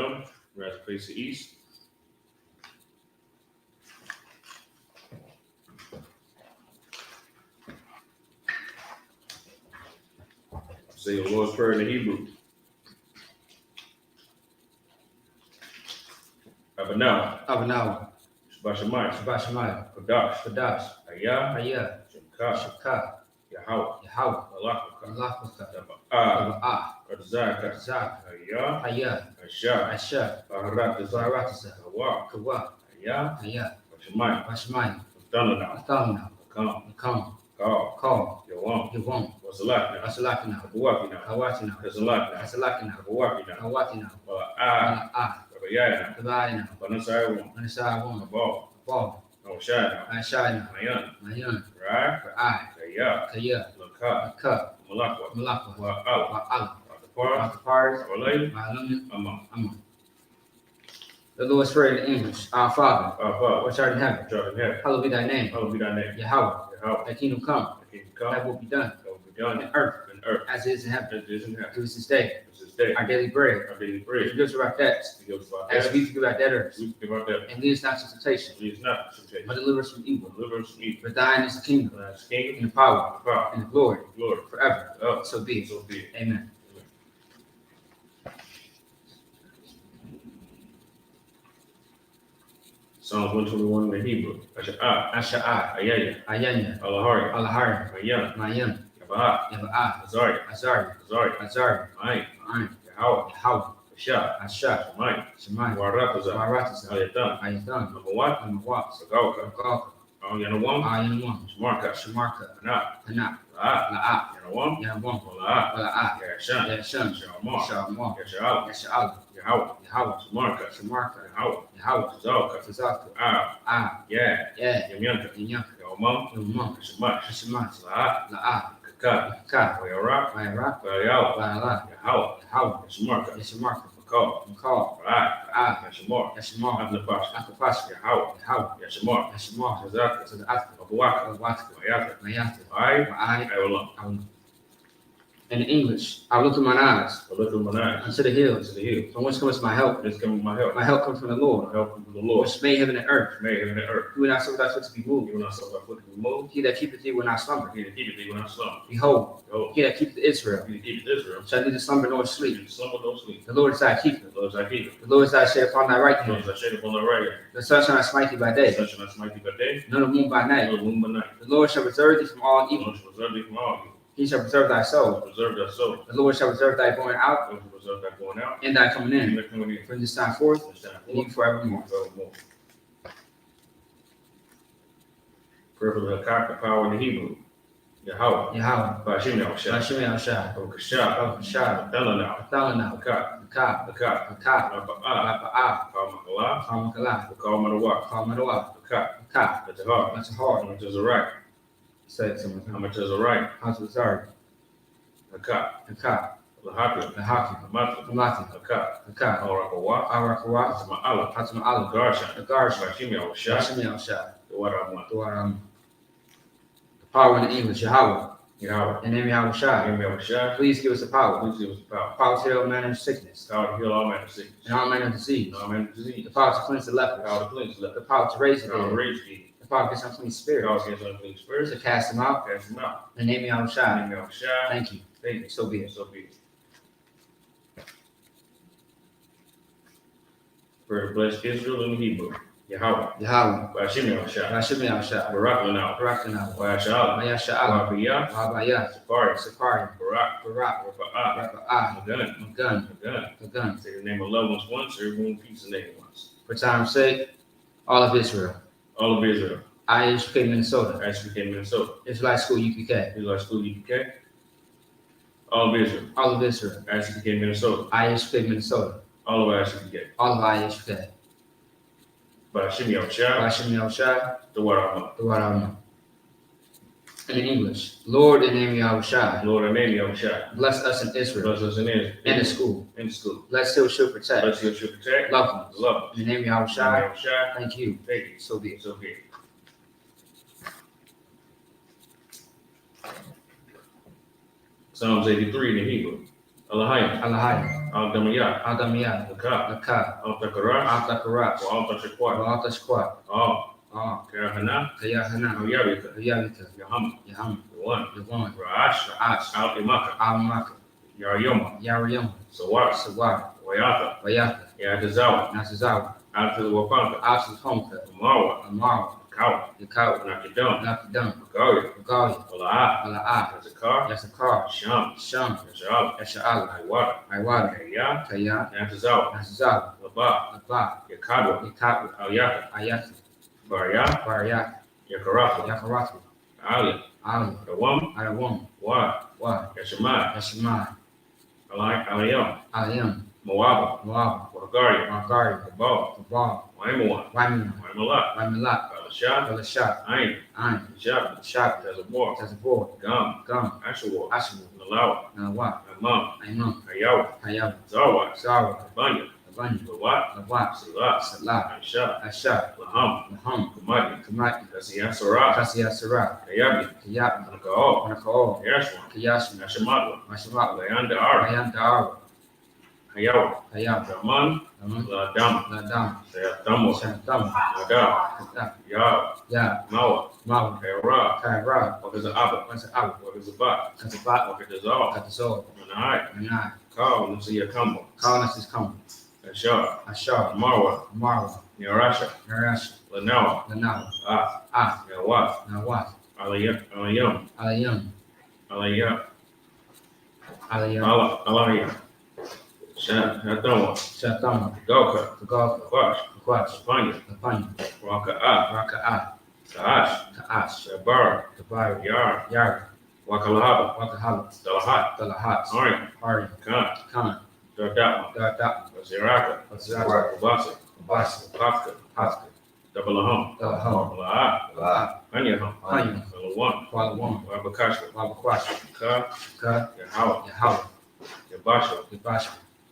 them. Rise face the east. Say the Lord's Prayer in the Hebrew. Abanawa. Abanawa. Shabbat Shemayim. Shabbat Shemayim. Kadash. Kadash. Ayah. Ayah. Shemka. Shaka. Yahweh. Yahweh. Malachaka. Malachaka. Taba'ah. Adzaka. Zaka. Ayah. Ayah. Asha. Asha. Baharataza. Baharataza. Kawa. Kawa. Ayah. Ayah. Shemayim. Shemayim. Athana. Athana. Come. Come. Call. Call. Yawam. Yawam. Wasalakna. Wasalakna. Kawakina. Kawatina. Kasalakna. Kasalakna. Kawakina. Kawatina. Bala'ah. Kabayana. Kabayana. Banasayawam. Manasawam. Abal. Ball. Oshana. Ashana. Mayan. Mayan. Right. Rai. Kaya. Kaya. Laka. Ka. Malakwa. Malakwa. Wa'al. Wa'al. Atapar. Atapars. Walay. Ma'alam. Amam. The Lord's Prayer in English. Our Father, Our Father. which art in heaven, Which art in heaven. hallowed be thy name. Hallowed be thy name. Yahweh, Yahweh. thy kingdom come, Thy kingdom thy come. will be done Thy will be done on earth in earth as it is in heaven. as it is in heaven. Give us this day This is day. our daily bread. Our daily bread. Forgive us our debts, Forgive us our as debts. we forgive our debtors. We forgive our debtors. And lead us not into temptation, Lead us not into temptation. but deliver us from evil. Deliver us from evil. For thine is the kingdom, For thine is the kingdom, and the power, the power, and the glory, the glory, forever. forever. So be it. So be it. Amen. Psalms 121 in the Hebrew. Asha'ah. Asha'ah, Ayaya. Ayanya, Alahari. Alahari, Mayan. Mayim, Yabahah. Yaba'ah, Azari. Azari, Azari. Azari, Ma'ayin. Ayin, Yahweh. Yahweh, Ashah. Asha, Shemayim. Shemai, Warataza. Maratasa, Ayatan. Ayatan, Number one. Namawat, Sagauka. Gawka, Yanawam. Ayanwam, Shmarka. Shamarka, Anak. Hanak, La'ah. La'at, Yanawam. Yahwam, Wala'ah. Wala'at, Yashan. Yashan, Shalmar. Shalmar, Yasha'al. Yasha'al, Yahweh. Yahweh, Shmarka. Shamarka, Yahweh. Yahweh, Zalka. Tazaka, Ah. Yeah. Yeah, Yamyanka. Yanyak, Yawamam. Yumam, Shemash. Hashemat, La'ah. La'at, Kaka. Ka, Wayarak. Vayara, Wayala. Vayala, Yahweh. Yahweh, Shmarka. Yashamarka, Makal. Makal, Right. Ah, Yashamar. Yashamar, Atlapash. Akapash, Yahweh. Yahweh, Yashamar. Yashamar, Tazaka. to the Atka, Abuaka. Watka, Wayaka. Mayata, Alright. I Ayalam. In English, I look to mine eyes I look at my eyes. unto the hills, To the hill. from whence comes my help. This comes my help. My help comes from the My Lord, help from the Lord. which made heaven and earth. Made heaven and earth. Who will not suffer thy foot to be moved. You will not suffer thy foot to be moved. He that keepeth thee will not slumber. He that keepeth thee will not slumber. Behold, Behold. he that keepeth Israel He that keepeth Israel. shall neither slumber nor You sleep. slumber, don't sleep. The Lord is thy keeper. The Lord is thy keeper. The Lord is thy shade upon thy right The Lord hand. is thy shade upon thy right hand. The sun shall not smite thee by The day, sun shall not smite thee by day, nor the moon by nor night. the moon by night. The Lord shall preserve thee from all The evil. Lord shall preserve thee from all evil. He shall preserve thy soul. Preserve thy soul. The Lord shall preserve thy going out The Lord shall preserve thy going out. and thy coming And in thy coming in. from this time forth This time and even forevermore. forevermore. Prayer for the Hakak, power in the Hebrew. Yahweh. Yahweh, Bashim Yahushua. Hashem Yahushua, Okashah. Shah, Athalanah. Athalanah, Hakak. Ka, Hakak. Ka, Rapa'ah. Rapa'ah, Kalmakala. Kamakala, Kalmanawak. Kamadawa, Hakak. Ka. Atahar. That's How hard. much is a right? Say it someone. How much is a right? How's it sorry? Hakak. The Ka, Lahaka. the Haki, Hamata. Kamati, Hakak. the Ka, Alrakawa. Arakwa, Hatama'ala. Hatama Allah, Garshan. the Garsh, Bashim Yahushua. Hashem Yahushua, The Waraman. the power in the English, Yahweh, Yahweh. and name Yahushua. Name Yahushua. Please give us the power. Please give us the power. Power to heal all manner of sickness Power to heal all manner of sickness. and all manner of disease. All manner of disease. The power to cleanse the lepers. Power to cleanse the leper. The power to raise the Power to dead. raise the dead. The power against unclean spirits. Power against unclean spirits. To cast them out. Cast them out. In the name of Yahushua. Name Yahushua. Thank you. Thank you. So be it. So be it. Prayer to bless Israel in Hebrew. Yahweh. Yahweh. Bashim Yahushua. Hashem Yahushua. Barak Lanao. Barakana. Wayasha'al. Mayasha'al. Wabiyah. Wahabaya. Safari. Safari. Barak. Barak. Rafa'ah. Raka'ah. Magan. Magun. Magan. Magun. Say the name of loved ones once, everyone peace and name once. For time's sake, all of Israel. All of Israel. IHK Minnesota. Actually became Minnesota. Israelite School UPK. Israel School UPK. All of Israel. All of Israel. Actually became Minnesota. IHK Minnesota. All of Actually became. All of IHK. Bashim Yahushua. Hashem Yahushua. The Waraman. The word in English. Lord, in the name of Yahushua. Lord, in the name of Yahushua. Bless us in Israel. Bless us in Israel. And the school. In the school. Bless still should protect. Bless you, should protect. Loved ones. Love us. In the name of In Yahushua. Yahushua. Thank you. Thank you. So be it. So be it. Psalms 83 in the Hebrew. Alahayim, Alahayim, Al-Damayah, Adamiyah, Lakah, Lakah, Al-Takarash, Atakarat, Al-Tashakwat, Altashquat, Karahana, Kayahana, Al-Yabika, Yavika, Yaham, Yaham, Yawan, Yawan, Ra'ash, Ash, Al-Imaka, Almaka, Yaryoma, Yariyam, Sawar, Sawar, Wayatha, Wayaka, Yatazawa, Nasazawa, Al-Wapanka, Altafonka, Marwa, Amara, Kawa, Yakau, Nakidam, Nakadam, Magaria, Magali, Wala'ah, Mala'ah, Yazakar, Yasakar, Sham, Sham, Yasha'al, Yasha'ala, Iwata, Iwada, Kaya, Kaya, Yatazawa, Nasazawa, Labah, Laba, Yakadwa, Yakatu, Al-Yaka, Ayaki, Barya, Baryak, Yakarafa, Yakaratu, Ali, Ali, Dawam, Adawam, Wa, Wa, Yashamai, Yashimai, Alayam, Aliyam, Moab, Moab, Wagaria, Margari, Kabal, Kabal, Waimawan, Waiman, Waimalak, Waimalak, Balashah, Balashah, Ain, Ain, Shab, Shab, Tazabor, Tazabor, Gum, Gum, Ashawar, Ashabu, Nalawa, Nawa, Amam, Aimam, Hayawa, Hayab, Zawat, Zara, Banya, Abanya, Lawat, Lawat, Salat, Salah, Aisha, Asha, Laham, Laham, Kamadi, Kamati, Kasiyasara, Kasiyah Sarah, Kayabi, Kayab, Nakao, Wanakao, Yashwan, Kayashi, Nashamadwa, Mashamat, Layanda Ar, Mayan Dar, Hayawa, Hayab, Daman, Aman, Ladam, Ladam, Sayatamo, Shantam, Nada, Yab, Ya, Mawa, Mawa, Kayara, Kaira, Wakaza Abba, Once Abu, Wakaza Bat, Kazabat, Wakatazal, Katazol, Manai, Manai, Kal, Nasiyakambo, calling us his come, Ashar, Ashar, Marwa, Marwa, Yarasha, Narash, Lanawa, Lanawa, Ah, Yawat, Nawat, Alayam, Alayam, Alayam, Alayam, Alayam, Shatawa, Shatama, Goka, Tagalka, Quash, Quash, Panya, Lapanya, Raka, Raka'a, Saash, Ka'ash, Shabar, Tabari, Yar, Yar, Wakalahaba, Wakahala, Dalahat, Dalahat, Ariam, Hari, Khan, Khan, Dardatma, Dardat, Ziraka, Ziraka, Wabasa, Bas, Pafka, Paska, Dabalaham, Dalaham, Malaa, Hanyaham, Hanyam, Malawan, Walawan, Wabakashwa, Wabakwash, Ka, Ka, Yahawa, Yahawa, Yabasha, Yabash,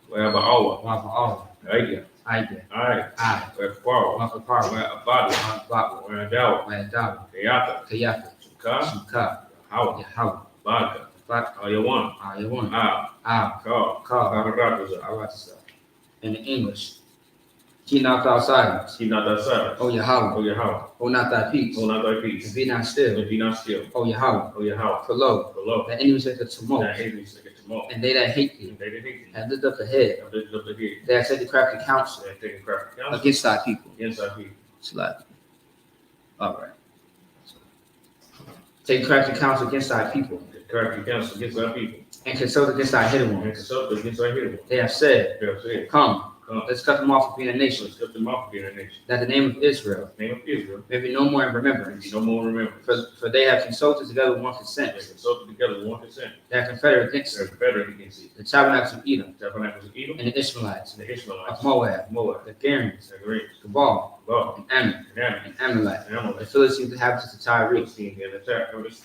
Wabaowa, Waba'al, Aidia, Aide, Ai, Ai, Waparo, Wapapar, Wabadu, Wababa, Wadawa, Wadawa, Kayaka, Kayaka, Ka, Shika, Hawa, Yahawa, Baka, Bak, Ayawan, Ayawan, Ah, Ab, Ka, Ka, Kakaratuza, Aratasa. In English, keep not thy silence, Keep not thy silence, O Yahweh, O Yahweh, hold not thy peace, hold not thy and peace, be not still, and be not still, O Yahweh, O Yahweh, for lo, below, the enemies make a tumult, that enemies make a tumult, and they that hate thee and they that hate thee, have lifted up the head, have lifted up the head, they have taken crafty counsel they have taken crafty counsel against thy people. against thy people, Slap. All right. Take crafty counsel against thy people, take crafty counsel against thy people, and consult against thy hidden and ones. consult against thy hidden ones. They have said, They have said, come, Come, let's cut them off from being a nation, let's cut them off of being a nation. that the name of Israel The name of Israel, may be no more in there be remembrance. no more remembrance. For they have consulted together with one They consent. consulted together with one consent. They are confederate against They're confederate against thee. the tabernacles of Edom, The tabernacles of Edom, and the Ishmaelites, and the Ishmaelites, of Moab, Moab, the Garims, the Greeks, Gebal, Gaul, and Ammon, and Ammon, and Amalek, and the Amalek, Philistines, the inhabitants of Tyre, Philistines, and the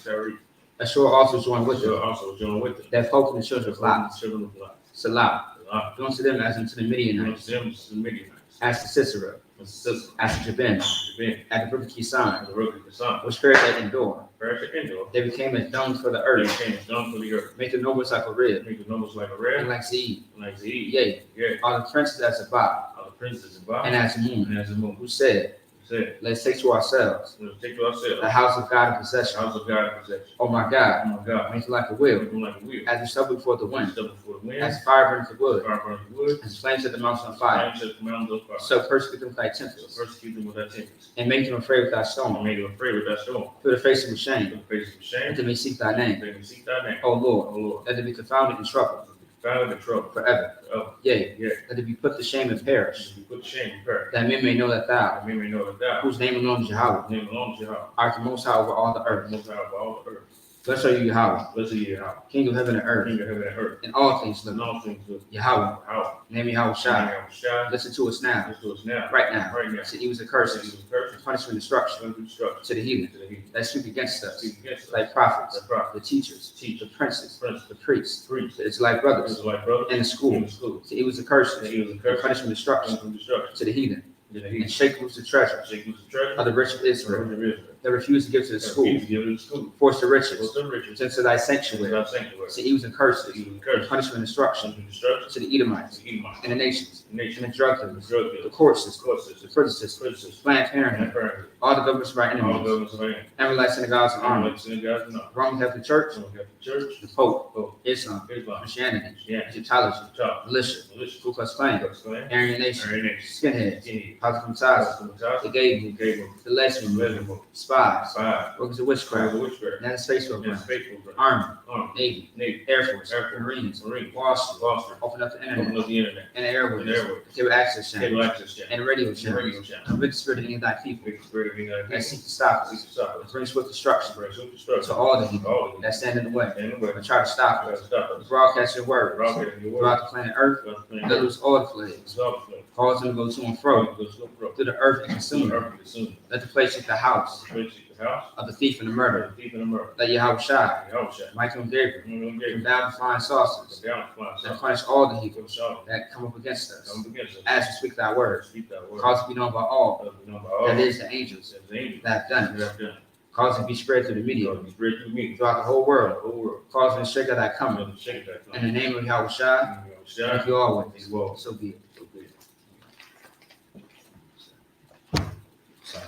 Tyre. Ashur also joined with Israel them. also joined with them. They have hope in the children of Lot, The children of Lot. Salah, Lot. joined to them as unto the Midianites, Them to the Midianites. as to Sisera, And Sisera, as to Jabin, Ben, at the river Kisan, and the Rook of the Son. which spirit that endure. Perish to Endor. They became as dung for the They earth, came dung for the earth. make the nobles like a rib, Make the numbers like a and red, like Zeed. like Zeed. Yea, Yeah. all the princes as a Ba, All the princes of Baal, and as Moon, and as a moon. who said, Said, let's take to ourselves let's take to ourselves the house of God in the possession. house of God in possession. Oh my God, Oh my God. make it like a wheel, Make them like a wheel. as we stubble before the wind, Step before the wind. as fire burns the wood, Fire burns the wood. as flames set the mountain on fire. Flame sets the mountains on fire. So persecute them with thy So tempest, persecute them with thy tempest. and make them afraid with thy And stone. make them afraid with thy storm. Fill the face with To shame, the face of shame. and they may seek thy name. They can seek thy name. O Lord, O Lord. let them be confounded and troubled Found in trouble. forever. Forever. Yea, Yeah. let them be put to shame and perish, You put to shame and prayer. that men may know that thou, That men may know that thou, whose name alone is Yahweh, whose name alone is Yahweh, art the most high over all the earth. most high of all the earth. Blessed are you, Yahweh, Blessed are you, Yahweh, King of heaven and earth, King of heaven and earth. and all things And living. all things good. Yahweh, Yahweh. name Yahweh Shai. Yahweh Shai. Listen to us now, Listen to us now. right now. Right now. See, evils and Curses curses, and curses. punishment and destruction Unto destruction. to the heathen To the heathen. that speak against us, Speak against us. like prophets, The prophet. the teachers, Teach. the princes, Prince. the priests, Priest. the Israelite This brothers, is like brothers. and the school. In the school. See, evils and curses, The evils and and curses. punishment and destruction Unto destruction. to the heathen, To the and heathen. shake loose the treasure Shake loose the treasure. of the rich of Of Israel. Israel. that refused to give to the school, Give to the school. forced the riches, What's the riches? into thy Into sanctuary, thy sanctuary. to evils and curses, Even curse. punishment and destruction, Destruction. to the Edomites, The Edomites. and the nations, Nation. and the drug dealers, Drug the dealers. court system, Courses. the prison system, Prisons. Planned Parenthood, And parents. all the governments of our All enemies, governments of England. Amalekites, synagogues, and armies, Synagogues and all. Roman Catholic Church, Roman Catholic Church. the Pope, Pope. Islam, Islam. Christianity, Yeah. Egyptology, Chop. militia, Militia. Ku Klux Klan, Klux Klan. Aryan Nation, Aryan Nation. skinheads, Skinheads. political ties, the gay movement, Gable. the lesbian movement, Lesbian. spies, Five. workers of witchcraft, Witchcraft. United States And program, faithful. Army, Army. Navy, Navy. Air Force, Air Force. Marines, Marine. Wall Street, Foster. open up the Open internet, up the internet. and the airwaves, And the airwaves. the cable access Cable channel, access channel. and the radio And channel, radio channel. convict the spirit of any of thy people, Big spirit of United that States. seek to stop Seek us, to stop and us. bring swift destruction Bring some to destruction. all the people All of that stand in the way, And the way. and try to stop Try us, to stop to us. broadcast your words Broadcast your throughout word. the planet Earth, Throughout the to planet. loose all the plagues, Dissolve the flame. cause them to go to and fro Go to and fro. through the earth and consume The it. earth and consume it. Let the place take the house Spiritually, the house. of the thief and the murderer. The thief and the murder. Let Yahweh Shai, Yahushua. Michael and Gabriel, Remember come Gabriel. down with flying saucers, Come down, come on, that son. punish all the evil Come shout. that come up against us, Come against us. as we speak thy word. Speak that word. Cause it to be known by all Let us be known by all. that is the angels That the angels that have done that it. have done it. Cause it to be spread through the You media know, be spread through me. throughout the whole The world. whole world. Cause it to shake of thy coming. Let us shake that In the name of Yahweh Shai, Yahushua. thank you always. He's well. So be it.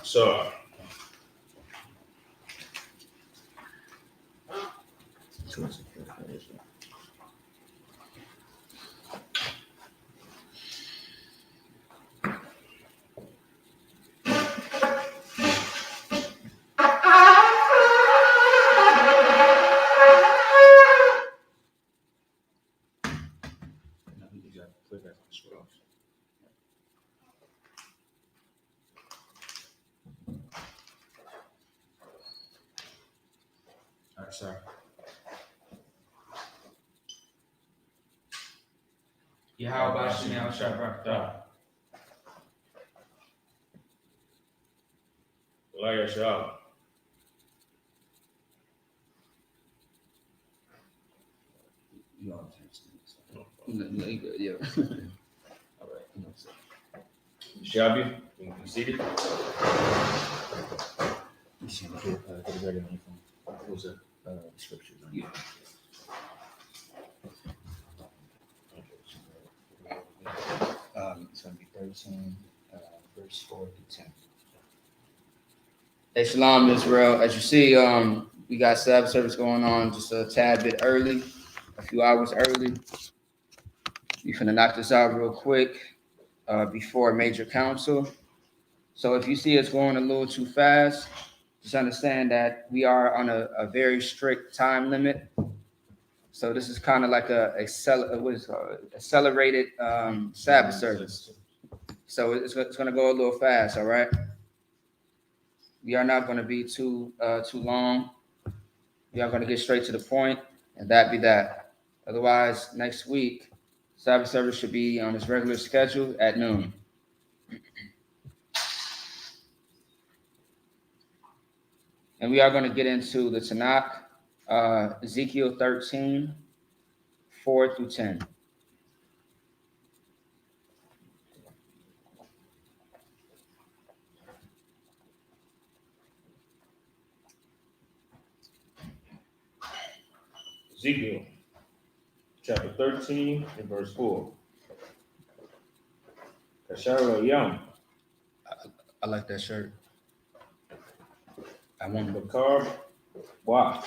So, All right, sorry. Yahweh Bashem Yahweh Shai Barakatah. Elijah Shah. You all no, you good, yeah. All right, you know, so. Shabby, you can see it. You see, get it ready on your phone. What was the scriptures on you? It's going to be 13, verse 4 through 10. Hey, Shalom, Israel. As you see, we got Sabbath service going on just a tad bit early, a few hours early. We're going to knock this out real quick before major council. So if you see us going a little too fast, just understand that we are on a very strict time limit. So this is kind of like accelerated Sabbath service. So it's going to go a little fast, all right? We are not going to be too long. We are going to get straight to the point, and that be that. Otherwise, next week, Sabbath service should be on its regular schedule at noon. And we are going to get into the Tanakh, Ezekiel 13, 4 through 10. Ezekiel, chapter 13 and verse 4. Kashara Yam, I like that shirt. I want to. Bakar Wa,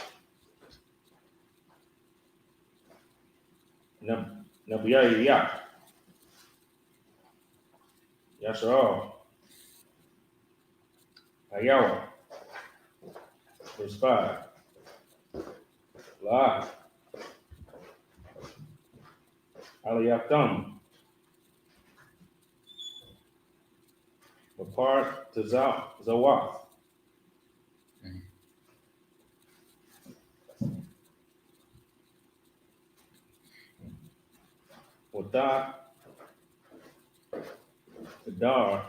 Nabiyah Yak, Yashar, Ayawa, verse 5. La, Aliyakam, Bakar Zawath. Wata, Gadar,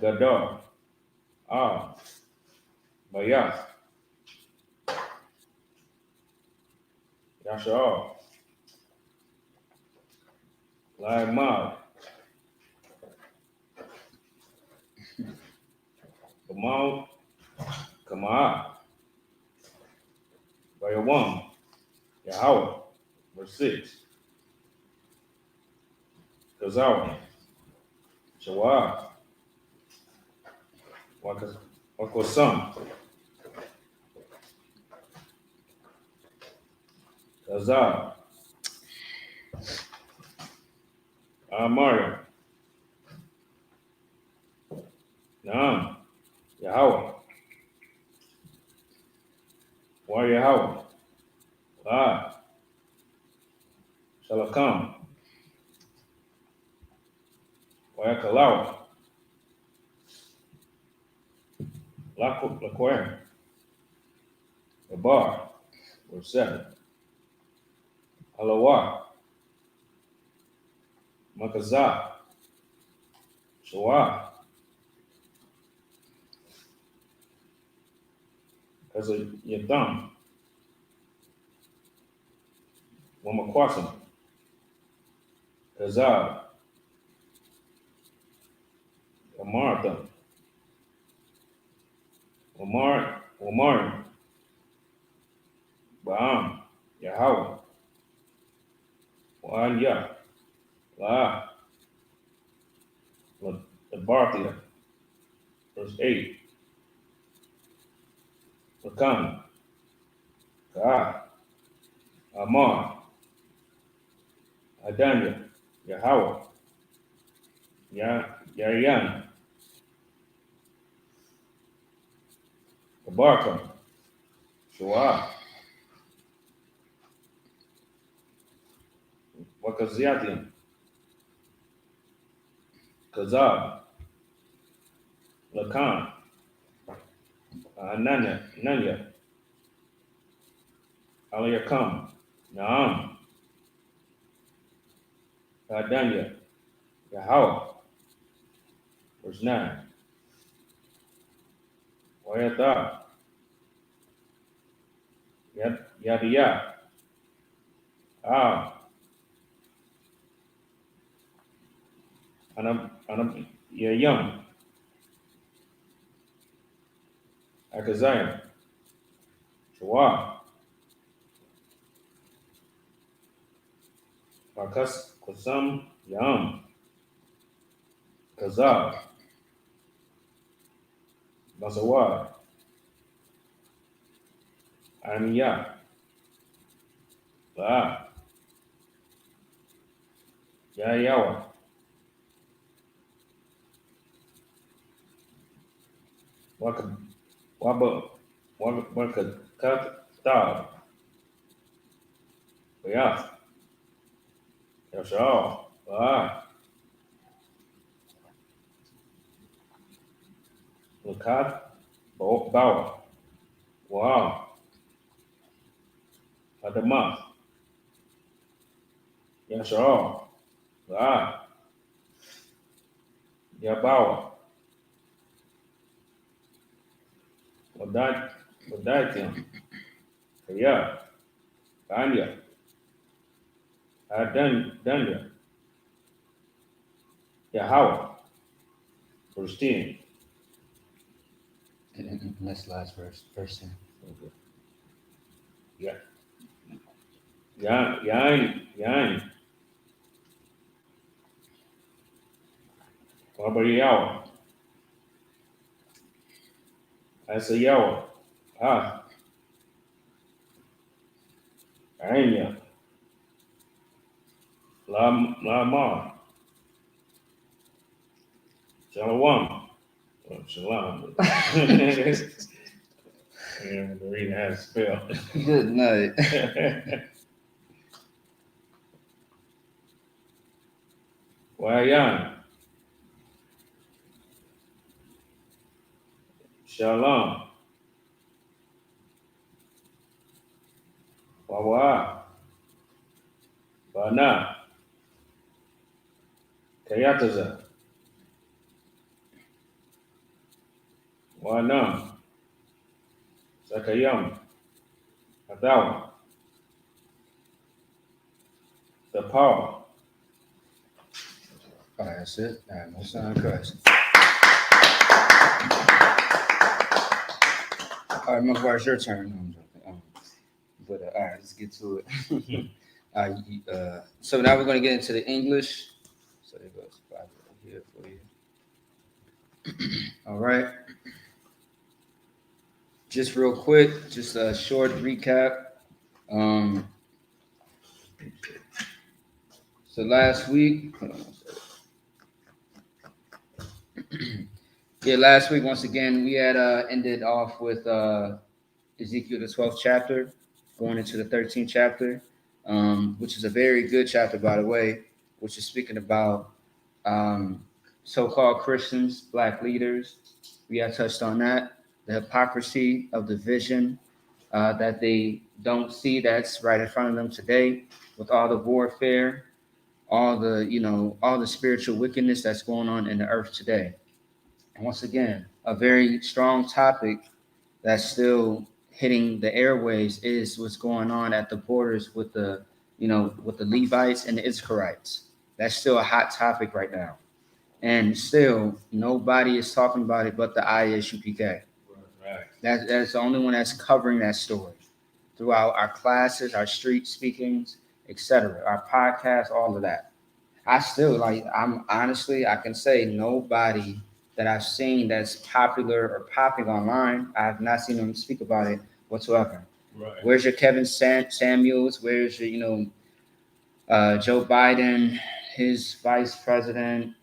Gadar, Bayas, Yashar, Laimad, Kamal, Kamaa, Bayawam, Yahweh, verse 6. Kazawa, Shawah, Wakosam, Kazab, Amaria, Naam, Yahweh, Wa Yahweh, La, Shalakam, Wayakalawa, Laquem, Abar, verse 7. Alawa, Makazah, Shawah, Yatham, Wamakwasam, Kazab, Amartham, Wamar, Baam, Yahweh, Wa'anya, La, Labarthia, verse 8. Lakan, Ka, Amar, Adanya, Yahweh, Yayan, Abarkam, Shua, Wakaziatim, Kazab, Lakan, Nanya, Aliyakam, Naam, Adanya, Yahweh, verse 9. Wayatha, Yadiya, Anam, Yayam, Akazayam, Shua, Makas, Kusam, Yam, Kazab, Masawa, Amiya, La, Yayawa, Wakatab, Bayaf, Yashal, La, Lakat, Bawa, Wow, Adamath, Yashal, La, Yabawa, Wadaitim, Kaya, Anya, Danya, Yahweh, verse 10. And that's last verse 10. Okay. Yain, Wabayawa, Asayawa, Anya, Lamar, Shalom, Shalom. Yeah, the reading has spelled. Good night. Wayan, Shalom, Wawa, Bana, Kayataza, Wanam, Sakayam, Adawa, the power. All right, that's it. All right, no sign of Christ. All right, Mark, it's your turn. No, I'm joking. But all right, let's get to it. So now we're going to get into the English. So there goes Bible right here for you. All right. Just real quick, just a short recap. So last week, hold on one second. Last week once again we had ended off with Ezekiel the 12th chapter, going into the 13th chapter, which is a very good chapter, by the way, which is speaking about so-called Christians, black leaders. We have touched on that, the hypocrisy of the vision that they don't see that's right in front of them today, with all the warfare, all the spiritual wickedness that's going on in the earth today. And once again, a very strong topic that's still hitting the airwaves is what's going on at the borders with the Levites and the Israelites. That's still a hot topic right now. And still, nobody is talking about it but the ISUPK. Right. That's the only one that's covering that story throughout our classes, our street speakings, etc., our podcasts, all of that. I can say nobody that I've seen that's popular or popping online, I've not seen them speak about it whatsoever. Right. Where's your Kevin Samuels? Where's your, Joe Biden, his vice president?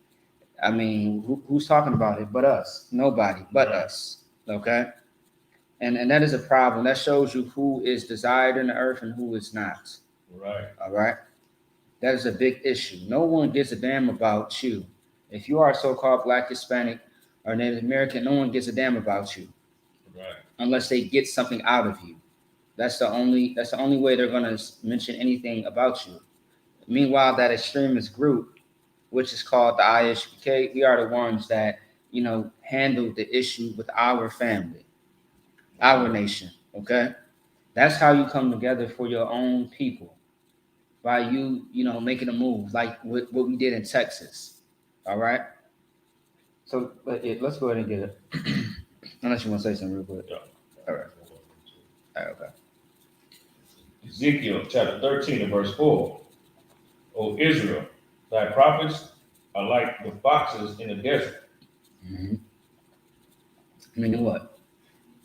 I mean, who's talking about it but us? Nobody but us. Okay. And that is a problem. That shows you who is desired in the earth and who is not. Right. All right. That is a big issue. No one gives a damn about you. If you are so-called Black, Hispanic, or Native American, no one gives a damn about you. Right. Unless they get something out of you. That's the only way they're going to mention anything about you. Meanwhile, that extremist group, which is called the ISUPK, we are the ones that, handle the issue with our family, our nation, okay? That's how you come together for your own people, by you making a move like what we did in Texas, all right? So let's go ahead and get it. Unless you want to say something real quick. Yeah. All right. Okay. Ezekiel chapter 13 and verse 4. O Israel, thy prophets are like the foxes in the desert. Mm-hmm. Meaning what?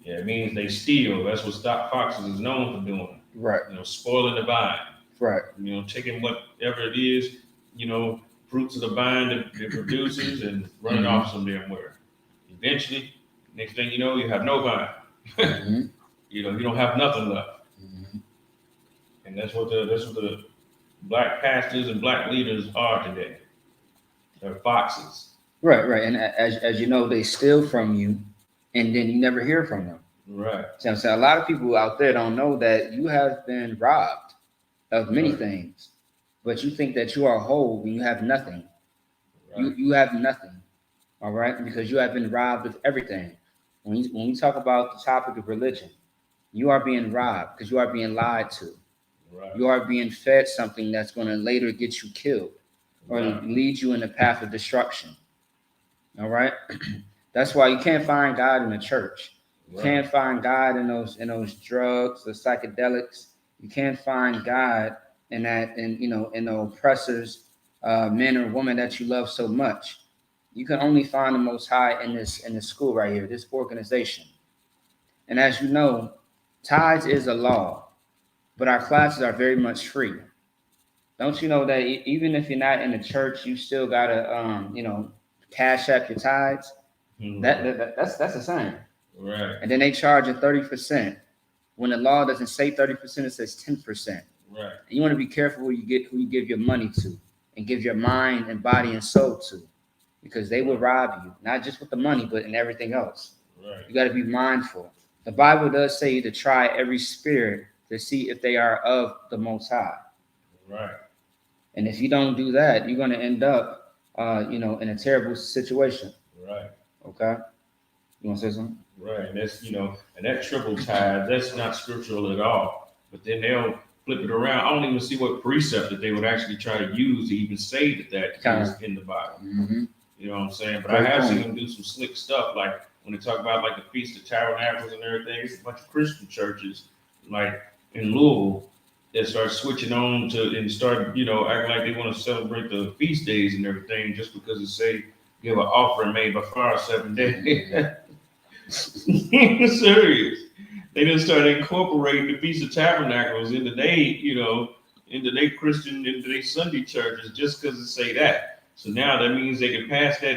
Yeah, it means they steal. That's what stock foxes is known for doing. Right. Spoiling the vine. Right. Taking whatever it is, fruits of the vine that it produces and running off somewhere. Eventually, next thing you know, you have no vine. Mm-hmm. You don't have nothing left. Mm-hmm. And that's what the black pastors and black leaders are today. They're foxes. Right. And as you know, they steal from you, and then you never hear from them. Right. So I'm saying a lot of people out there don't know that you have been robbed of many things, but you think that you are whole when you have nothing. Right. You have nothing, all right, because you have been robbed of everything. When we talk about the topic of religion, you are being robbed because you are being lied to. Right. You are being fed something that's going to later get you killed or lead you in the path of destruction. All right. That's why you can't find God in the church. You can't find God in those drugs, the psychedelics. You can't find God in that, in the oppressors, men or women that you love so much. You can only find the Most High in this school right here, this organization. And as you know, tithes is a law, but our classes are very much free. Don't you know that even if you're not in the church, you still gotta, cash app your tithes? Mm-hmm. That's the same. Right. And then they charge you 30%. When the law doesn't say 30%, it says 10%. Right. And you want to be careful who you give your money to and give your mind and body and soul to, because they will rob you, not just with the money, but in everything else. Right. You got to be mindful. The Bible does say to try every spirit to see if they are of the Most High. Right. And if you don't do that, you're going to end up, in a terrible situation. Right. Okay. You want to say something? Right. And that's, and that triple tithe, that's not scriptural at all. But then they'll flip it around. I don't even see what precept that they would actually try to use to even say that is in the Bible. Mm-hmm. You know what I'm saying? But I have seen them do some slick stuff, like when they talk about like the Feast of Tabernacles and everything, it's a bunch of Christian churches like in Louisville that start switching on to and start, acting like they want to celebrate the feast days and everything just because it say give an offering made by fire 7 days. Serious. They just started incorporating the Feast of Tabernacles into their Christian, into their Sunday churches just because it say that. So now that means they can pass that,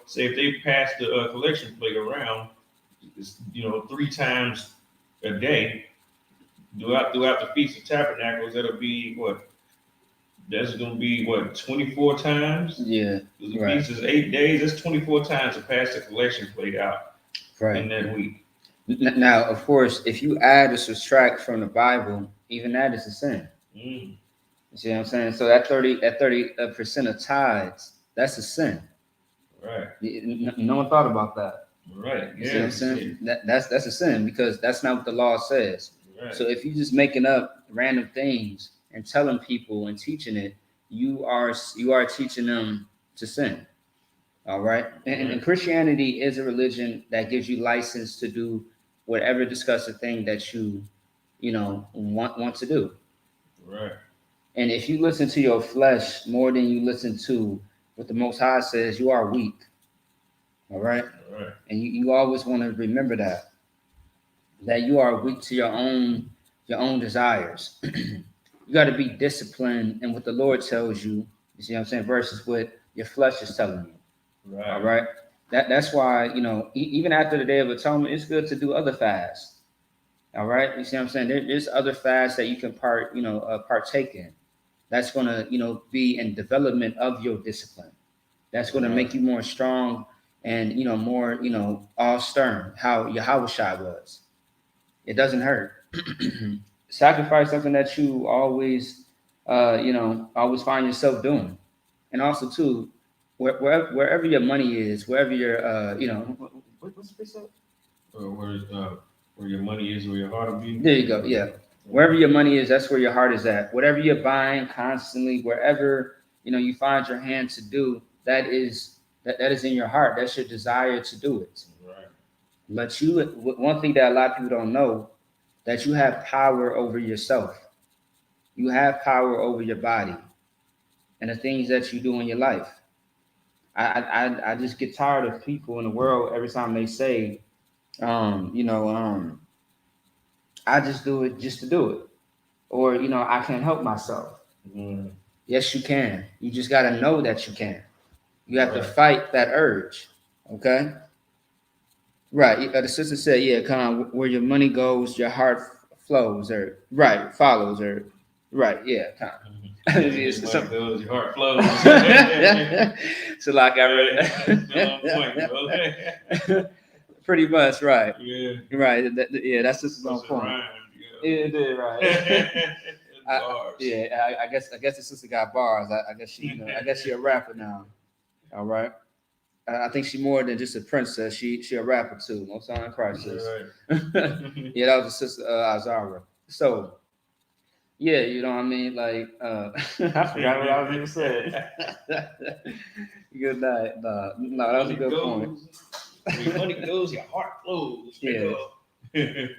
say if they pass the collection plate around, 3 times a day throughout the Feast of Tabernacles, that'll be what? That's going to be what, 24 times? Yeah. The feast is 8 days. That's 24 times to pass the collection plate out in that week. Now, of course, if you add or subtract from the Bible, even that is a sin. Mm. You see what I'm saying? So that 30% of tithes, that's a sin. Right. No one thought about that. Right. You see what I'm saying? That's a sin because that's not what the law says. Right. So if you're just making up random things and telling people and teaching it, you are teaching them to sin. All right. And Christianity is a religion that gives you license to do whatever disgusting thing that you want to do. Right. And if you listen to your flesh more than you listen to what the Most High says, you are weak. All right. Right. And you always want to remember that you are weak to your own desires. You got to be disciplined in what the Lord tells you. You see what I'm saying? Versus what your flesh is telling you. Right. All right. That's why, even after the Day of Atonement, it's good to do other fasts. All right. You see what I'm saying? There's other fasts that you can partake in. That's going to, be in development of your discipline. That's going to make you more strong and, more, all stern, how Yahushua was. It doesn't hurt. Sacrifice something that you always, always find yourself doing. And also, too, wherever your money is, wherever your, what's the say? Where your money is, where your heart will be. There you go. Yeah. Wherever your money is, that's where your heart is at. Whatever you're buying constantly, wherever, you find your hand to do, that is in your heart. That's your desire to do it. Right. But one thing that a lot of people don't know, that you have power over yourself. You have power over your body and the things that you do in your life. I just get tired of people in the world every time they say, I just do it just to do it. Or, I can't help myself. Mm. Yes, you can. You just got to know that you can. You have to fight that urge. Okay? Right. The sister said, yeah, Con, where your money goes, your heart flows, or follows, or yeah, Con. Goes, your heart flows. So like pretty much, right. Yeah. Right. That's sister's on point. Rhymed, It did, right. I guess the sister got bars. I guess she a rapper now. All right. I think she more than just a princess. She a rapper too. Most time in Christ. Right. Yeah, that was the sister Azara. So yeah, you know what I mean? Like I forgot what I was even saying. Good night. No, that was a good point. Where your money goes, your heart flows. Yeah.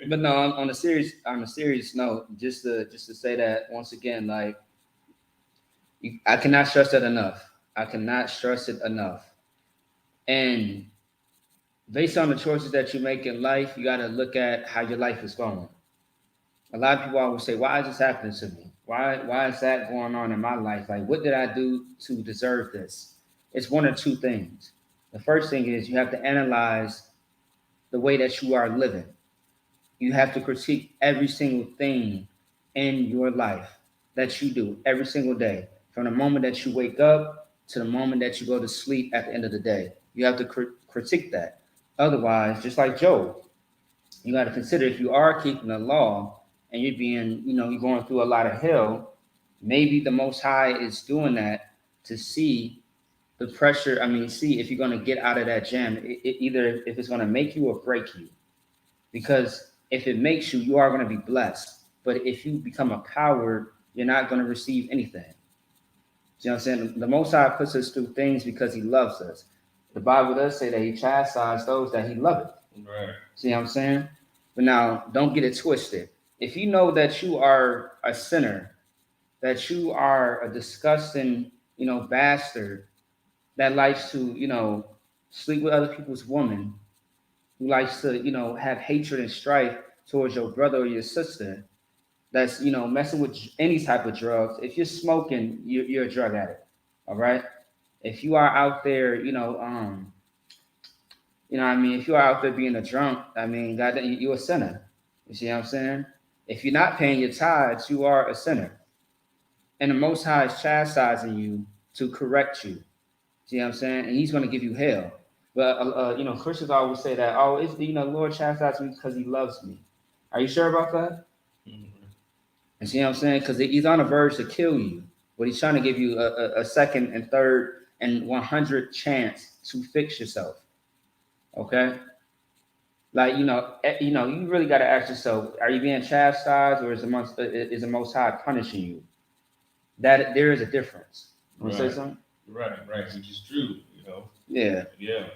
But no, on a serious note, just to say that once again, like I cannot stress that enough. I cannot stress it enough. And based on the choices that you make in life, you got to look at how your life is going. A lot of people always say, "Why is this happening to me? Why is that going on in my life? Like, what did I do to deserve this?" It's one or two things. The first thing is you have to analyze the way that you are living. You have to critique every single thing in your life that you do every single day, from the moment that you wake up to the moment that you go to sleep at the end of the day. You have to critique that. Otherwise, just like Job, you got to consider if you are keeping the law and you're being, you're going through a lot of hell, maybe the Most High is doing that to see the pressure. See if you're going to get out of that jam, either if it's going to make you or break you. Because if it makes you, you are going to be blessed. But if you become a coward, you're not going to receive anything. You know what I'm saying? The Most High puts us through things because he loves us. The Bible does say that he chastised those that he loveth. Right. See what I'm saying? But now, don't get it twisted. If you know that you are a sinner, that you are a disgusting, bastard that likes to, sleep with other people's women, who likes to, have hatred and strife towards your brother or your sister, that's, messing with any type of drugs. If you're smoking, you're a drug addict. All right. If you are out there, what I mean, if you are out there being a drunk, I mean, God, you're a sinner. You see what I'm saying? If you're not paying your tithes, you are a sinner. And the Most High is chastising you to correct you. See what I'm saying? And he's going to give you hell. But, Christians always say that, oh, it's, the Lord chastises me because he loves me. Are you sure about that? Mm-hmm. You see what I'm saying? Because he's on the verge to kill you. But he's trying to give you a second and third and 100 chance to fix yourself. Okay? Like, you really got to ask yourself, are you being chastised or is the Most High punishing you? That there is a difference. You want to say something? Right, which is true, Yeah. Yeah.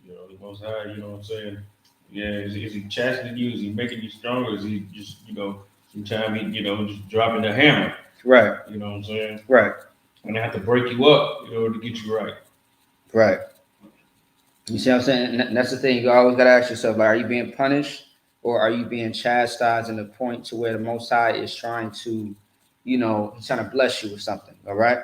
The Most High, you know what I'm saying? Yeah, is he chastening you? Is he making you stronger? Is he just, sometimes he, just dropping the hammer? Right. You know what I'm saying? Right. And I have to break you up in order to get you right. Right. You see what I'm saying? And that's the thing. You always got to ask yourself, like, are you being punished or are you being chastised in the point to where the Most High is trying to, he's trying to bless you with something, all right?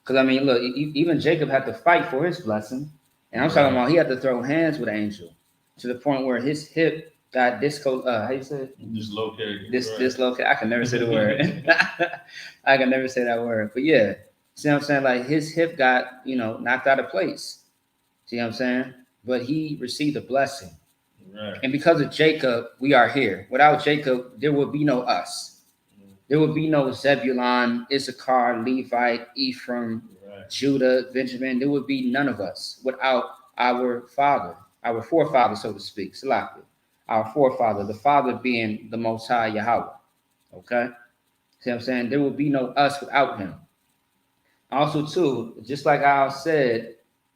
Because, I mean, look, even Jacob had to fight for his blessing. And I'm talking about he had to throw hands with an angel to the point where his hip got how you say it? Dislocated. Dislocated. I can never say the word. I can never say that word. But yeah, see what I'm saying? Like his hip got, knocked out of place. See what I'm saying? But he received a blessing. Right. And because of Jacob, we are here. Without Jacob, there would be no us. There would be no Zebulon, Issachar, Levite, Ephraim, right, Judah, Benjamin. There would be none of us without our father, our forefather, so to speak, Salaki. Our forefather, the father being the Most High Yahweh. Okay? See what I'm saying? There would be no us without him. Also, too, just like I said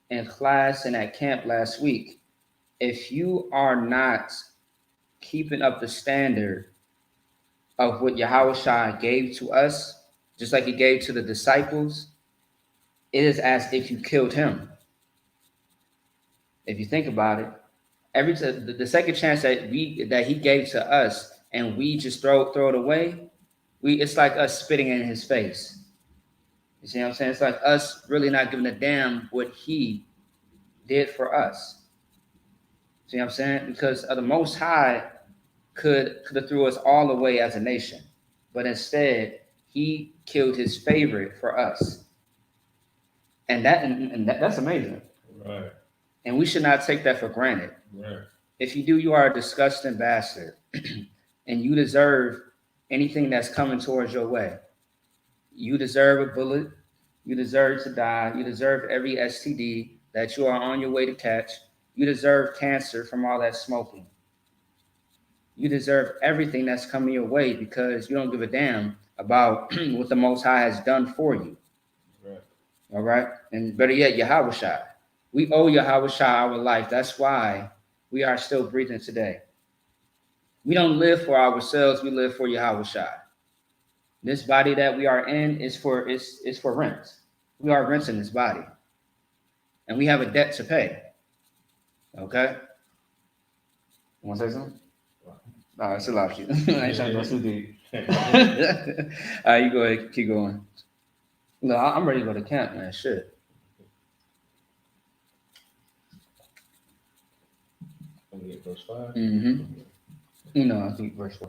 in class and at camp last week, if you are not keeping up the standard of what Yahushua gave to us, just like he gave to the disciples, it is as if you killed him. If you think about it, the second chance that he gave to us and we just throw it away, it's like us spitting in his face. You see what I'm saying? It's like us really not giving a damn what he did for us. See what I'm saying? Because the Most High could have threw us all away as a nation, but instead he killed his favorite for us, and that's amazing. Right. And we should not take that for granted. Right. If you do, you are a disgusting bastard, and you deserve anything that's coming towards your way. You deserve a bullet. You deserve to die. You deserve every STD that you are on your way to catch. You deserve cancer from all that smoking. You deserve everything that's coming your way because you don't give a damn about what the Most High has done for you. Right. All right? And better yet, Yahushua. We owe Yahushua our life. That's why we are still breathing today. We don't live for ourselves. We live for Yahushua. This body that we are in is for rent. We are renting this body. And we have a debt to pay. Okay? You want to say something? All right, it's a lot of you. I ain't trying to go too deep. All right, you go ahead, keep going. No, I'm ready to go to camp, man. Shit. Verse 5? Mm-hmm. I think verse 4.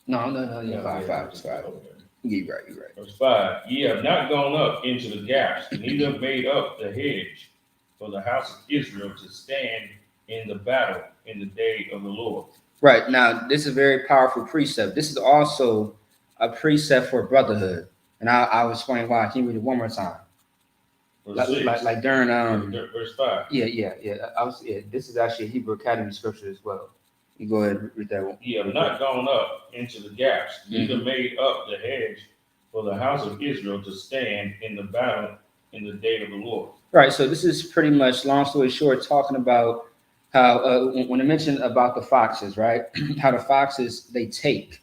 No, yeah, 5. It's 5. Okay. You're right. Verse 5, ye have not gone up into the gaps, neither made up the hedge for the house of Israel to stand in the battle in the day of the Lord. Right. Now, this is a very powerful precept. This is also a precept for brotherhood. And I'll explain why. Can you read it one more time? Like during verse 5. Yeah. This is actually a Hebrew Academy scripture as well. You go ahead and read that one. Ye have not gone up into the gaps, neither made up the hedge for the house of Israel to stand in the battle in the day of the Lord. Right. So this is pretty much, long story short, talking about how when I mentioned about the foxes, right? How the foxes they take,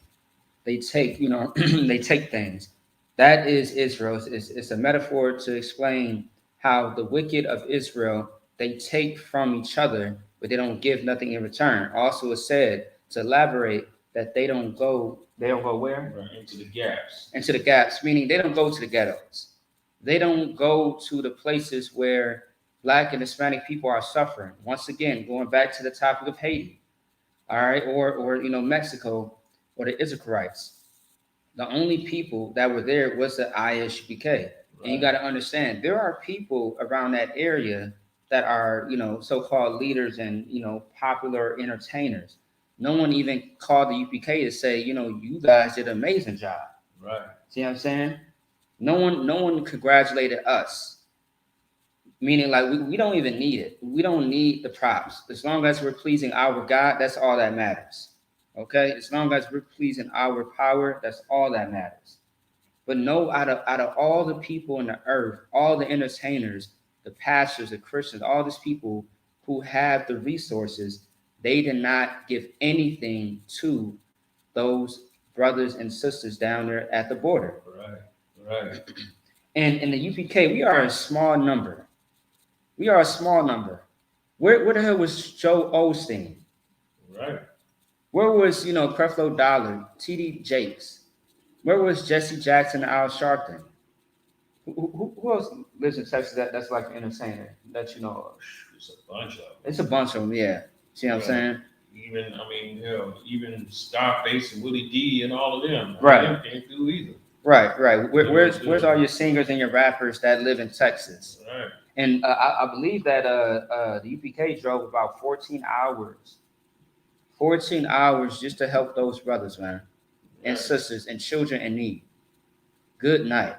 they take things. That is Israel. It's a metaphor to explain how the wicked of Israel, they take from each other, but they don't give nothing in return. Also, it's said to elaborate that they don't go where? Right, into the gaps. Into the gaps, meaning they don't go to the ghettos. They don't go to the places where Black and Hispanic people are suffering. Once again, going back to the topic of Haiti, all right, or Mexico, or the Israelites. The only people that were there was the ISUPK. Right. And you got to understand, there are people around that area that are, so-called leaders and, popular entertainers. No one even called the UPK to say, you guys did an amazing job. Right. See what I'm saying? No one congratulated us. Meaning, like, we don't even need it. We don't need the props. As long as we're pleasing our God, that's all that matters. Okay, as long as we're pleasing our power, that's all that matters. But no, out of all the people on the earth, all the entertainers, the pastors, the Christians, all these people who have the resources, they did not give anything to those brothers and sisters down there at the border. Right. And in the UPK, we are a small number. We are a small number. Where the hell was Joe Osteen? Right. Where was, Creflo Dollar, T.D. Jakes? Where was Jesse Jackson, Al Sharpton? Who else lives in Texas that's like an entertainer that you know of? It's a bunch of them. It's a bunch of them, yeah. See what I'm saying? Even Scarface and Willie D and all of them. Right. Them can't do either. Right. Where's all your singers and your rappers that live in Texas? Right. And I believe that the UPK drove about 14 hours. 14 hours just to help those brothers, man, and sisters and children in need. Good night.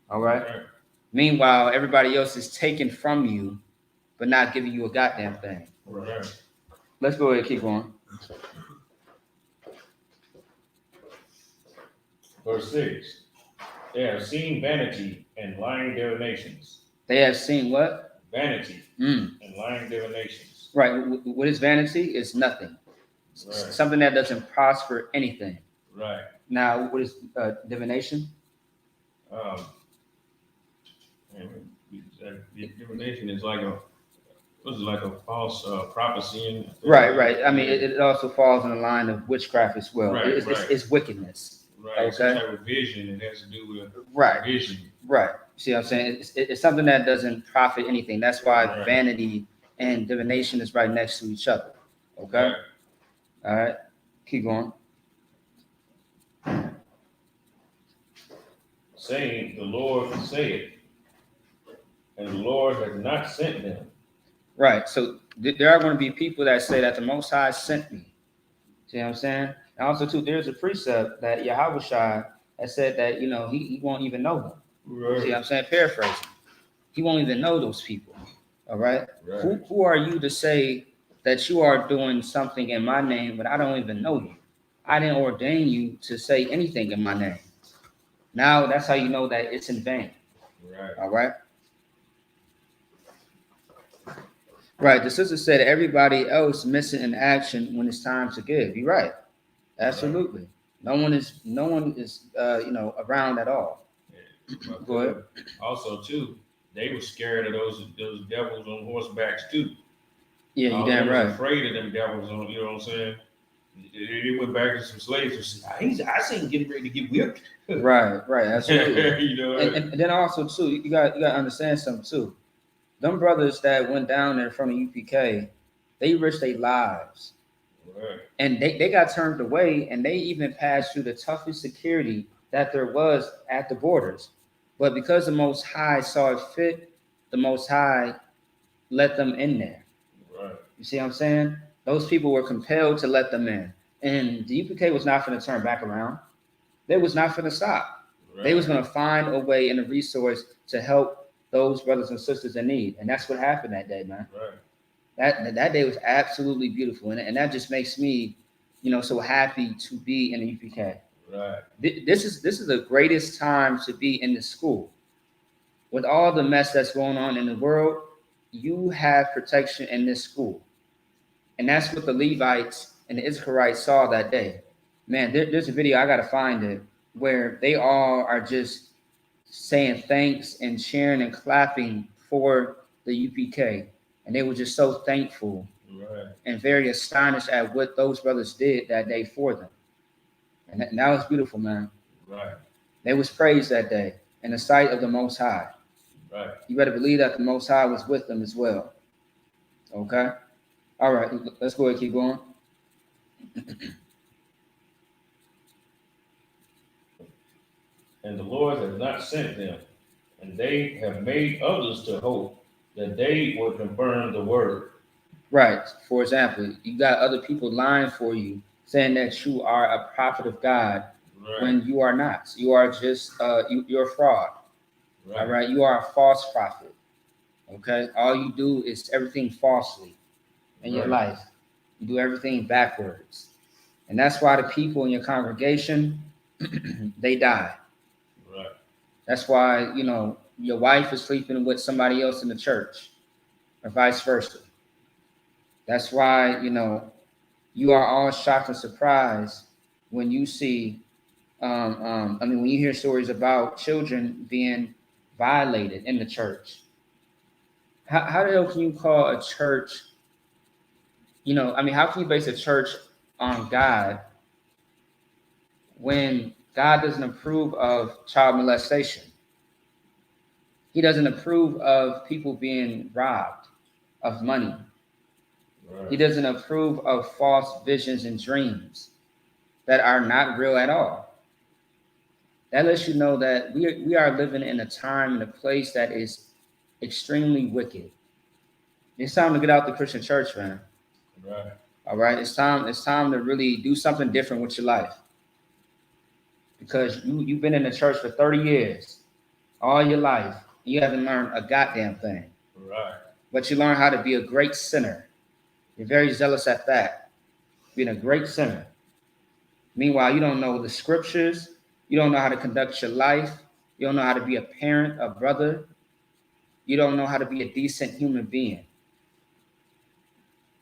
All right? Meanwhile, everybody else is taken from you, but not giving you a goddamn thing. Right. Let's go ahead and keep going. Verse 6. They have seen vanity and lying divinations. They have seen what? Vanity and lying divinations. Right. What is vanity? It's nothing. Right. Something that doesn't prosper anything. Right. Now, what is divination? Divination is like a false prophecy. Right. I mean, it also falls in the line of witchcraft as well. Right, it's wickedness. Right. Okay. Some type of vision. It has to do with vision. Right. See what I'm saying? It's something that doesn't profit anything. That's why vanity and divination is right next to each other. Okay. Right. All right. Keep going. Saying, the Lord saith, and the Lord has not sent them. Right. So there are going to be people that say that the Most High sent me. See what I'm saying? And also, too, there's a precept that Yahushua has said that, he won't even know them. Right. See what I'm saying? Paraphrasing. He won't even know those people. All right? Who are you to say that you are doing something in my name, but I don't even know you? I didn't ordain you to say anything in my name. Now that's how you know that it's in vain. Right. All right. Right. The sister said everybody else missing in action when it's time to give. You're right. Absolutely. Right. No one is around at all. Yeah. Go ahead. Also, too, they were scared of those devils on horsebacks too. Yeah, you damn right. Afraid of them devils on. You know what I'm saying? They went back to some slaves and said, I seen him getting ready to get whipped. Right, absolutely. And then also too, you got to understand something too. Them brothers that went down there from the UPK, they risked their lives. Right. And they got turned away, and they even passed through the toughest security that there was at the borders. But because the Most High saw it fit, the Most High let them in there. Right. You see what I'm saying? Those people were compelled to let them in. And the UPK was not going to turn back around. They was not going to stop. Right. They was going to find a way and a resource to help those brothers and sisters in need. And that's what happened that day, man. Right. That day was absolutely beautiful. And that just makes me, so happy to be in the UPK. Right. This is the greatest time to be in the school. with all the mess that's going on in the world, you have protection in this school. And that's what the Levites and the Israelites saw that day. Man, there's a video, I got to find it, where they all are just saying thanks and cheering and clapping for the UPK. And they were just so thankful and very astonished at what those brothers did that day for them. And that was beautiful, man. Right. They was praised that day in the sight of the Most High. Right. You better believe that the Most High was with them as well. Okay? All right, let's go ahead and keep going. And the Lord has not sent them, and they have made others to hope that they will confirm the word. Right. For example, you got other people lying for you, saying that you are a prophet of God when you are not. You are just you're a fraud. Right. All right. You are a false prophet. Okay. All you do is everything falsely in your life. You do everything backwards, and that's why the people in your congregation they die. Right. That's why your wife is sleeping with somebody else in the church, or vice versa. That's why you are all shocked and surprised when you see, when you hear stories about children being violated in the church. How the hell can you call a church, how can you base a church on God when God doesn't approve of child molestation? He doesn't approve of people being robbed of money. Right. He doesn't approve of false visions and dreams that are not real at all. That lets you know that we are living in a time and a place that is extremely wicked. It's time to get out the Christian church, man. Right. All right. It's time to really do something different with your life. Because you've been in the church for 30 years, all your life. You haven't learned a goddamn thing. Right. But you learn how to be a great sinner. You're very zealous at that. Being a great sinner. Meanwhile, you don't know the scriptures. You don't know how to conduct your life. You don't know how to be a parent, a brother. You don't know how to be a decent human being.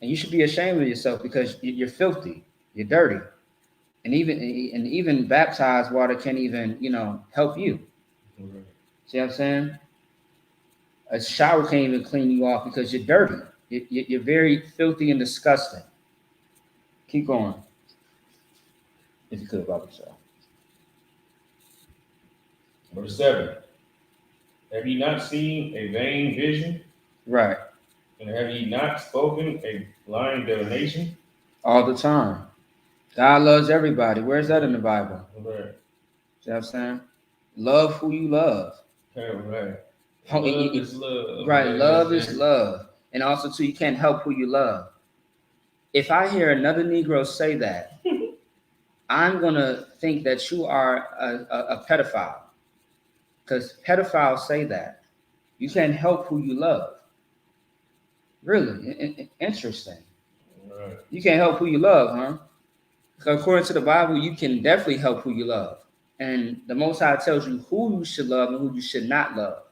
And you should be ashamed of yourself because you're filthy. You're dirty. And even baptized water can't even, help you. Right. See what I'm saying? A shower can't even clean you off because you're dirty. You're very filthy and disgusting. Keep going. If you could, Baba Shaw. Verse 7. Have ye not seen a vain vision? Right. And have ye not spoken a lying divination? All the time. God loves everybody. Where's that in the Bible? Right. See what I'm saying? Love who you love. Right. Love is love. Right. Love is love. And also, too, you can't help who you love. If I hear another Negro say that, I'm going to think that you are a pedophile. Because pedophiles say that. You can't help who you love. Really? Interesting. Right. You can't help who you love, huh? Because according to the Bible, you can definitely help who you love. And the Most High tells you who you should love and who you should not love.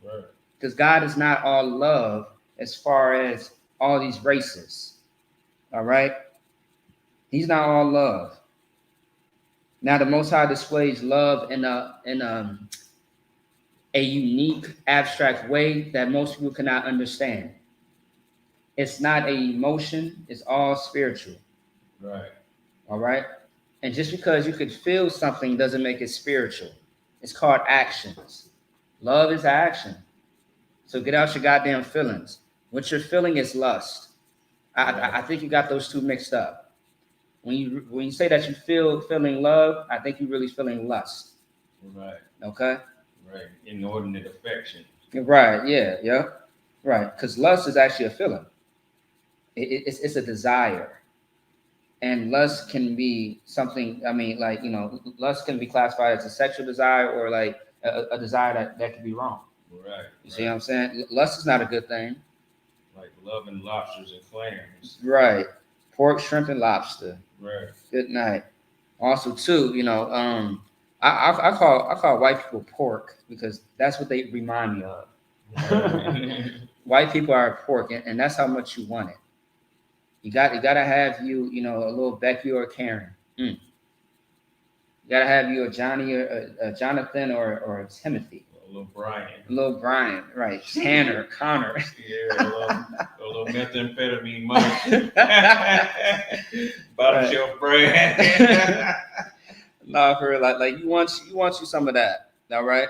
Right. Because God is not all love as far as all these races. All right? He's not all love. Now, the Most High displays love in a unique, abstract way that most people cannot understand. It's not an emotion. It's all spiritual. Right. All right? And just because you could feel something doesn't make it spiritual. It's called actions. Love is action. So get out your goddamn feelings. What you're feeling is lust. I think you got those two mixed up. When you say that you feeling love, I think you're really feeling lust. Right. Okay? Right. Inordinate affection. Right. Yeah. Right. Because lust is actually a feeling. It's a desire. And lust can be something, lust can be classified as a sexual desire or like a desire that could be wrong. Right. You see what I'm saying? Lust is not a good thing. Like loving lobsters and clams. Right. Pork, shrimp, and lobster. Right. Good night. Also, too, I call white people pork because that's what they remind me of. White people are pork, and that's how much you want it. You gotta have you know, a little Becky or a Karen. You gotta have you a Johnny or a Jonathan or a Timothy. A little Brian. A little Brian, right? Tanner, Connor. Yeah, a little methamphetamine money. Bottom Right. shelf brand. No, for real, like you want you some of that. All right.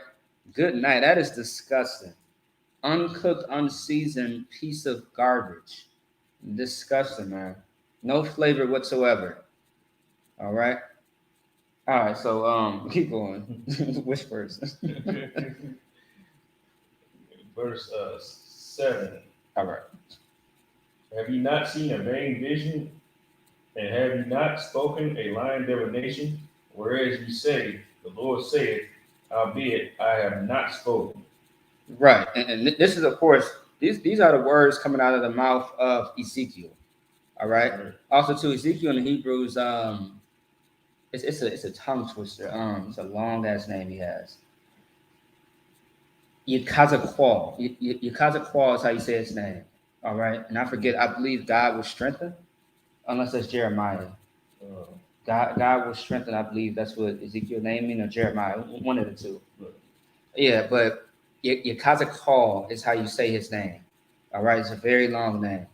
Good night. That is disgusting. Uncooked, unseasoned piece of garbage. Disgusting, man. No flavor whatsoever. All right. All right. So keep going. Which verse? Verse 7. All right. Have you not seen a vain vision? And have you not spoken a lying divination? Whereas you say, the Lord saith, howbeit I have not spoken. Right. And this is, of course, these are the words coming out of the mouth of Ezekiel. All right. Also, to Ezekiel in the Hebrews, it's a tongue twister. It's a long ass name he has. Yekazakwa. Yekazakwa is how you say his name. All right. And I forget, I believe God will strengthen, unless that's Jeremiah. God will strengthen, I believe that's what Ezekiel naming, or Jeremiah, one of the two. Yeah, but Yekazakwa is how you say his name. All right. It's a very long name.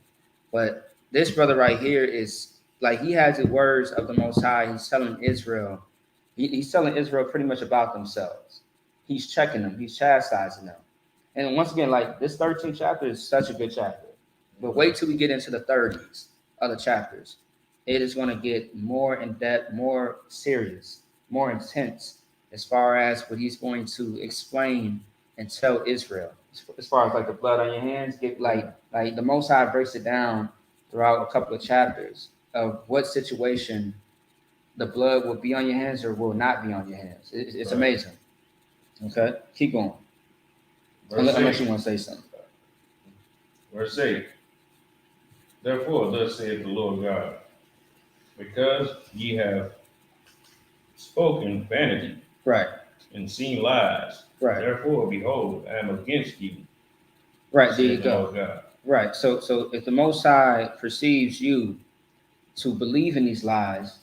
But this brother right here is like, he has the words of the Most High. He's telling Israel, he's telling Israel pretty much about themselves. He's checking them. He's chastising them. And once again, like, this 13th chapter is such a good chapter. But wait till we get into the 30s, other chapters. It is going to get more in depth, more serious, more intense as far as what he's going to explain and tell Israel. As far as like the blood on your hands, get like the Most High breaks it down throughout a couple of chapters of what situation the blood will be on your hands or will not be on your hands. It's right. Amazing. Okay, keep going. Unless you want to say something. Verse 8. Therefore, thus saith the Lord God, because ye have spoken vanity, right, and seen lies, right. Therefore, behold, I am against you. Right, there you go. God. Right. So if the Most High perceives you to believe in these lies,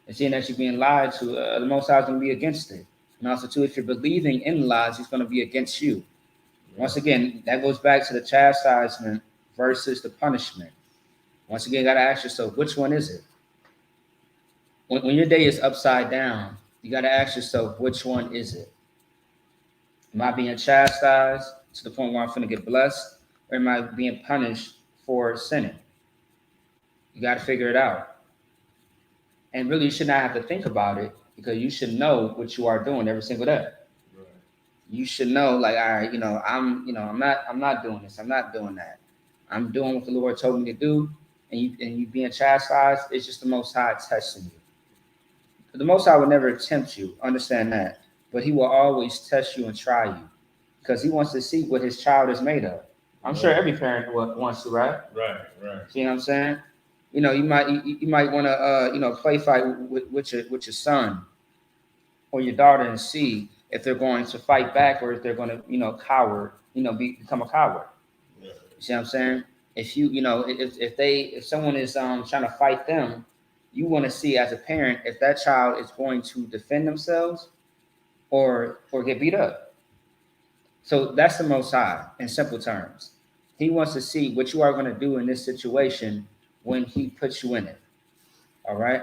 and seeing that you're being lied to, the Most High is going to be against it. And also, too, if you're believing in lies, He's going to be against you. Once again, that goes back to the chastisement versus the punishment. Once again, you got to ask yourself, which one is it? When your day is upside down, you got to ask yourself, which one is it? Am I being chastised to the point where I'm going to get blessed, or am I being punished for sinning? You got to figure it out. And really, you should not have to think about it, because you should know what you are doing every single day. Right. You should know, like, all right, I'm not doing this. I'm not doing that. I'm doing what the Lord told me to do, and you being chastised, it's just the Most High testing you. The Most High will never tempt you. Understand that. But He will always test you and try you, because He wants to see what His child is made of. I'm sure every parent wants to, right? Right. See what I'm saying? You might want to play fight with your son or your daughter and see if they're going to fight back, or if they're going to coward, become a coward. Yeah. You see what I'm saying? If if someone is trying to fight them, you want to see as a parent if that child is going to defend themselves or get beat up. So that's the Most High in simple terms. He wants to see what you are going to do in this situation when He puts you in it. All right?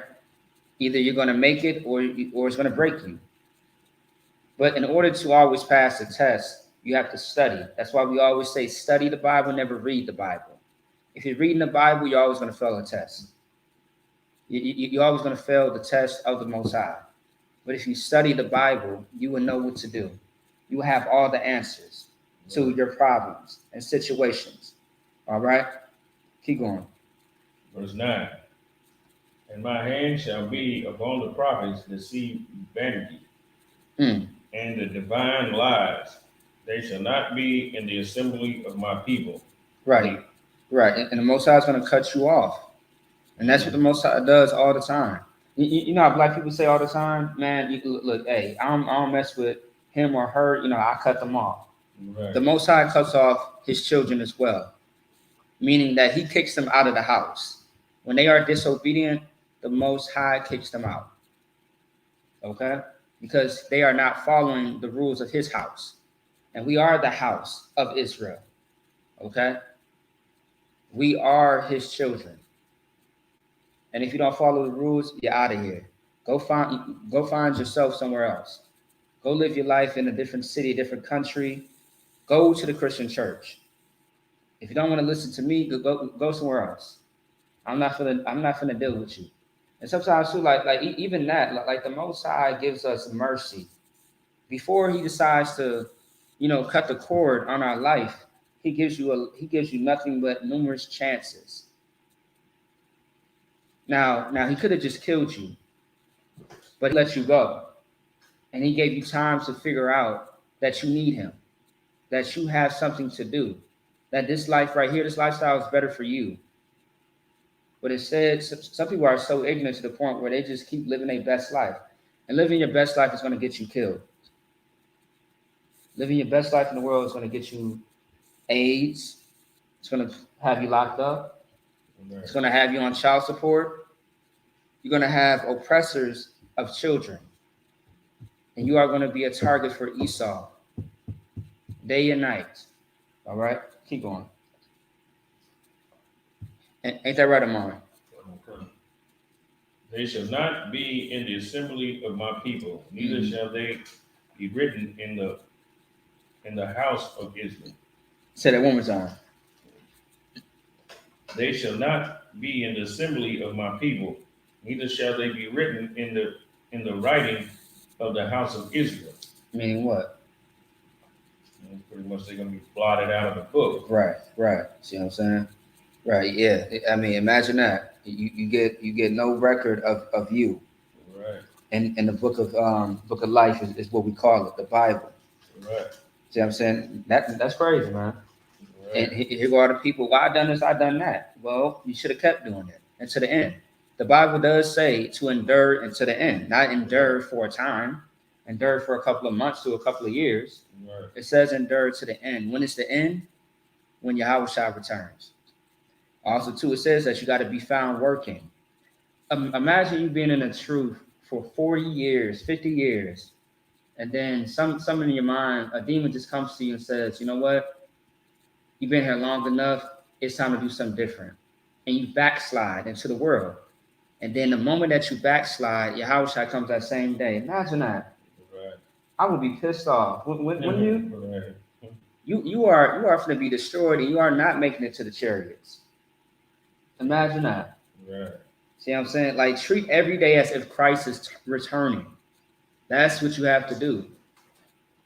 Either you're going to make it or it's going to break you. But in order to always pass the test, you have to study. That's why we always say study the Bible, never read the Bible. If you're reading the Bible, you're always going to fail a test. You're always going to fail the test of the Most High. But if you study the Bible, you will know what to do. You will have all the answers to your problems and situations. All right? Keep going. Verse 9. And my hand shall be upon the prophets that see vanity, and the divine lies. They shall not be in the assembly of my people. Right. And the Most High is going to cut you off. And that's what the Most High does all the time. You know how black people say all the time, man, look, hey, I don't mess with him or her, I cut them off. Right. The Most High cuts off his children as well, meaning that he kicks them out of the house. When they are disobedient, the Most High kicks them out. Okay? Because they are not following the rules of his house. And we are the house of Israel. Okay? We are his children. And if you don't follow the rules, you're out of here. Go find yourself somewhere else. Go live your life in a different city, a different country. Go to the Christian church. If you don't want to listen to me, go somewhere else. I'm not gonna deal with you. And sometimes too, even that, like the Most High gives us mercy before He decides to, cut the cord on our life. He gives you nothing but numerous chances. Now He could have just killed you, but He let you go, and He gave you time to figure out that you need Him, that you have something to do, that this life right here, this lifestyle is better for you. But instead, some people are so ignorant to the point where they just keep living their best life. And living your best life is going to get you killed. Living your best life in the world is going to get you AIDS. It's going to have you locked up. It's going to have you on child support. You're going to have oppressors of children. And you are going to be a target for Esau day and night. All right? Keep going. Ain't that right, Amari? They shall not be in the assembly of my people, neither shall they be written in the house of Israel. Say that one more time. They shall not be in the assembly of my people, neither shall they be written in the writing of the house of Israel. Meaning what? And pretty much they're gonna be blotted out of the book. Right. See what I'm saying? Right, yeah. I mean, imagine that. You get no record of you. Right. And the book of life is what we call it, the Bible. Right. See what I'm saying? That's crazy, man. Right. And here go all the people, well, I done this, I done that. Well, you should have kept doing it and to the end. The Bible does say to endure unto the end, not endure for a time, endure for a couple of months to a couple of years. Right. It says endure to the end. When is the end? When Yahushua returns. Also, too, it says that you got to be found working. Imagine you being in the truth for 40 years, 50 years, and then some in your mind, a demon just comes to you and says, you know what? You've been here long enough. It's time to do something different. And you backslide into the world. And then the moment that you backslide, Yahushua comes that same day. Imagine that. Right. I would be pissed off. When you are going to be destroyed and you are not making it to the chariots. Imagine that. Right. See what I'm saying? Like, treat every day as if Christ is returning. That's what you have to do.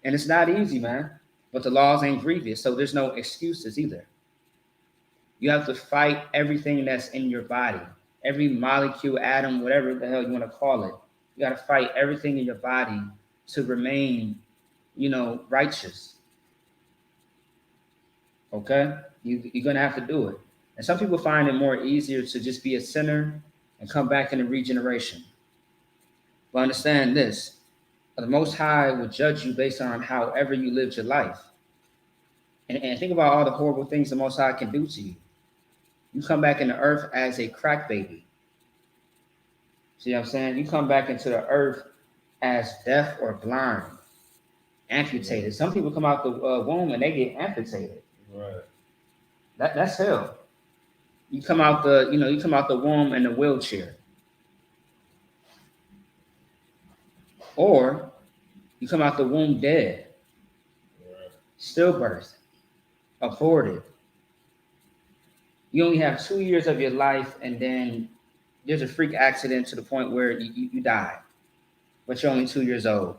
And it's not easy, man. But the laws ain't grievous, so there's no excuses either. You have to fight everything that's in your body. Every molecule, atom, whatever the hell you want to call it. You got to fight everything in your body to remain, righteous. Okay? You're going to have to do it. And some people find it more easier to just be a sinner and come back in a regeneration. But understand this. The Most High will judge you based on however you lived your life. And think about all the horrible things the Most High can do to you. You come back in the earth as a crack baby. See what I'm saying? You come back into the earth as deaf or blind, amputated. Some people come out the womb and they get amputated. Right. That's hell. You come out the womb in a wheelchair. Or you come out the womb dead. Right. Stillbirth. Aborted. You only have 2 years of your life, and then there's a freak accident to the point where you die. But you're only 2 years old.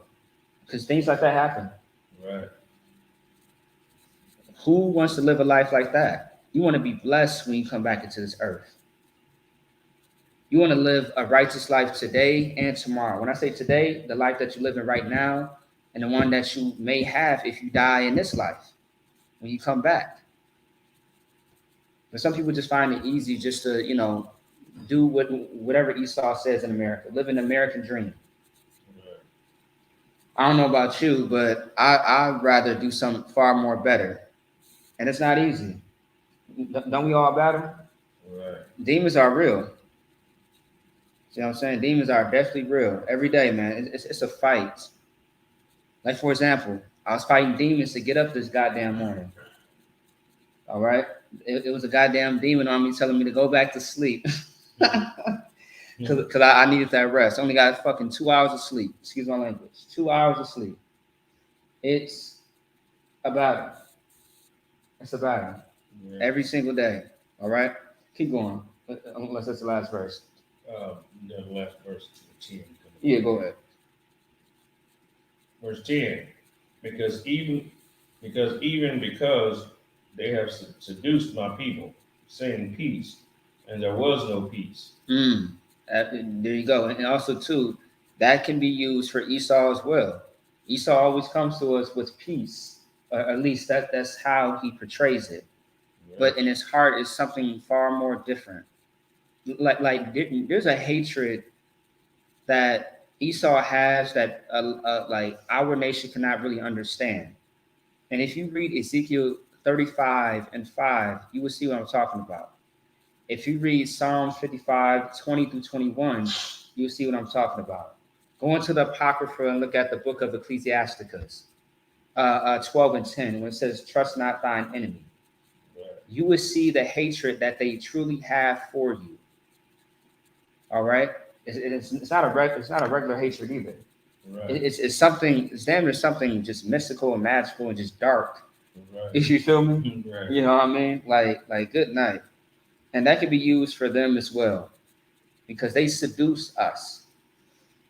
Because things like that happen. Right. Who wants to live a life like that? You want to be blessed when you come back into this earth. You want to live a righteous life today and tomorrow. When I say today, the life that you're living right now and the one that you may have if you die in this life when you come back. But some people just find it easy just to, do whatever Esau says in America. Live an American dream. I don't know about you, but I'd rather do something far more better. And it's not easy. Don't we all battle? Right. Demons are real. See what I'm saying? Demons are definitely real. Every day, man. It's a fight. Like, for example, I was fighting demons to get up this goddamn morning. All right? It was a goddamn demon on me telling me to go back to sleep. Because I needed that rest. I only got fucking 2 hours of sleep. Excuse my language. 2 hours of sleep. It's a battle. It's a battle. Yeah. Every single day. All right? Keep going. Unless that's the last verse. The last verse, 10. Yeah, go ahead. Verse 10. Because they have seduced my people, saying peace, and there was no peace. There you go. And also, too, that can be used for Esau as well. Esau always comes to us with peace. At least that's how he portrays it. Yeah. But in his heart is something far more different. Like there's a hatred that Esau has that like our nation cannot really understand. And if you read Ezekiel 35:5, you will see what I'm talking about. If you read Psalm 55:20-21, you'll see what I'm talking about. Go into the Apocrypha and look at the book of Ecclesiasticus, 12:10, when it says, "Trust not thine enemy." Right. You will see the hatred that they truly have for you. All right, it's not a regular hatred either. Right. It's something. It's damn near something just mystical and magical and just dark. Right. If you feel me, right. You know what I mean? Like good night. And that can be used for them as well, because they seduce us,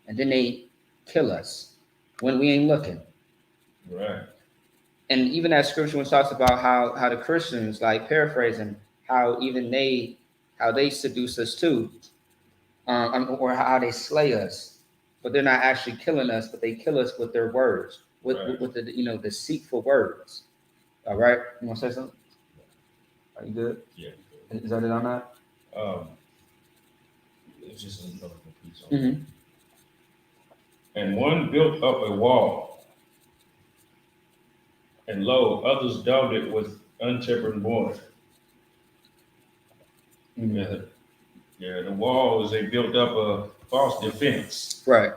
and then they kill us when we ain't looking. Right. And even that scripture when it talks about how the Christians, like paraphrasing, how they seduce us too, or how they slay us, but they're not actually killing us, but they kill us with their words, with the deceitful words. All right, you want to say something? Are you good? Yeah. Is that it on that? It's just another piece on it. And one built up a wall, and lo, others daubed it with untempered water. Mm-hmm. Yeah, the wall is they built up a false defense. Right.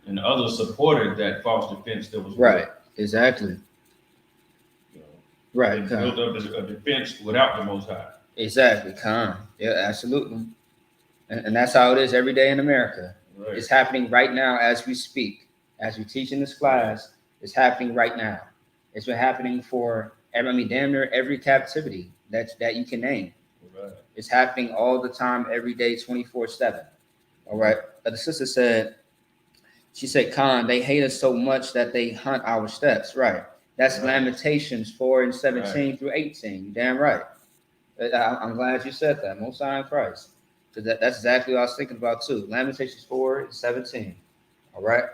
And others supported that false defense that was right. Built. Exactly. Right. They built up a defense without the Most High. Exactly. Yeah, absolutely. And that's how it is every day in America. Right. It's happening right now as we speak. As we teach in this class, it's happening right now. It's been happening for damn near every captivity that you can name. Right. It's happening all the time, every day, 24/7. All right. The sister said, Khan, they hate us so much that they hunt our steps. Right. That's right. Lamentations 4:17 through 18. You're damn right. I'm glad you said that. Most High in Christ. Because that's exactly what I was thinking about too. Lamentations 4:17. All right.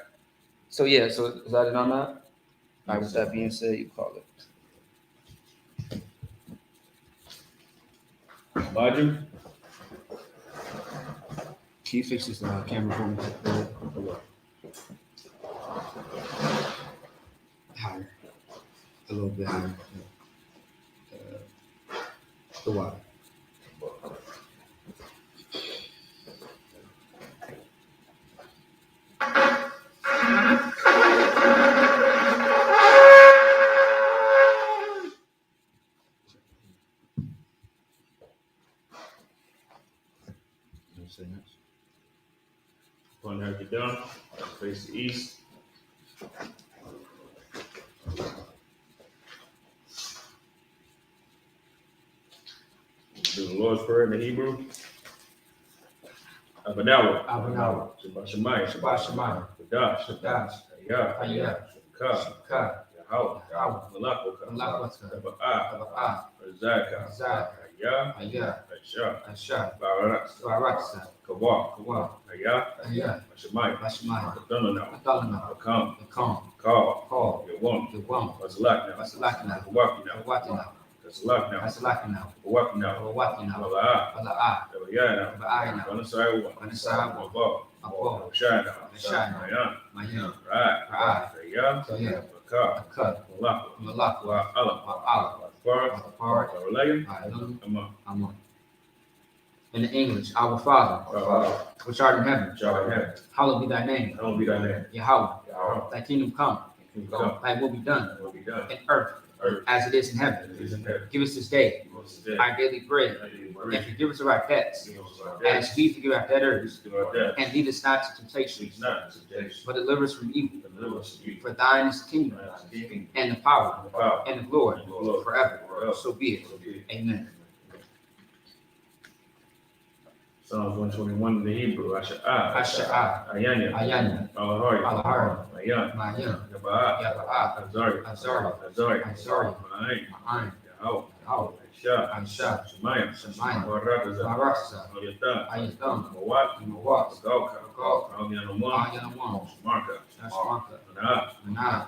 So yeah, so is that it on that? All right, with that being said, you call it. Roger. Can you fix this camera for me? Higher. A little bit higher. The water. One have you done, face the east. Do the Lord's Prayer in the Hebrew. Abanawa. Shabbat Shemayim. Kadash. Ayah. Shukah. Yahweh. Malakah. Zaka. Ayah. Asha. Barak. Kawah. Ayah. Shemayim. Adonai. Akam. Call. Yawam. Wasalakna. Watina. Asalakna, Asalakna, Wakna, Wakina, Wala, Wala'a, Yana, Ba'ayna, Vanasaiwa, Vanasaiwa, Abo, Abo, Shana, Shana, Mayan, Mayan, Right, Ra'ai, Ya, Toya, Baka, Akad, Malakwa, Malakwa, Ala, Wa'ala, Far, Far, Relayim, Ba'ilum, Amon, Amon. In English, our Father, which art in heaven, hallowed be thy name. Hallowed be thy name. Yahweh, Yahweh, thy kingdom come, come, thy will be done will be done. in earth as it is in heaven. Give us this day our daily bread, and forgive us of our debts, as we forgive our debtors. And lead us not to temptation, but deliver us from evil. For thine is the kingdom, and the power, and the glory, forever. So be it. Amen. Psalms 121 in the Hebrew, Asha'ah, Ayanya, Ayanya, Alahari, Alahari, Mayan, Mayan, Yaba'a, Yaba'a, Azari, Azari, Ma'ayin, Ma'ayin, Yahweh, Yahweh, Aisha, Aisha, Shemayim, Shemayim, Warataza, Barasa, Ayatan, Ayatam, Mawat, Mawat, Gauka, Gauka, Alyanamam, Ayanamam, Marka, Ashmaka, Manah, Manah,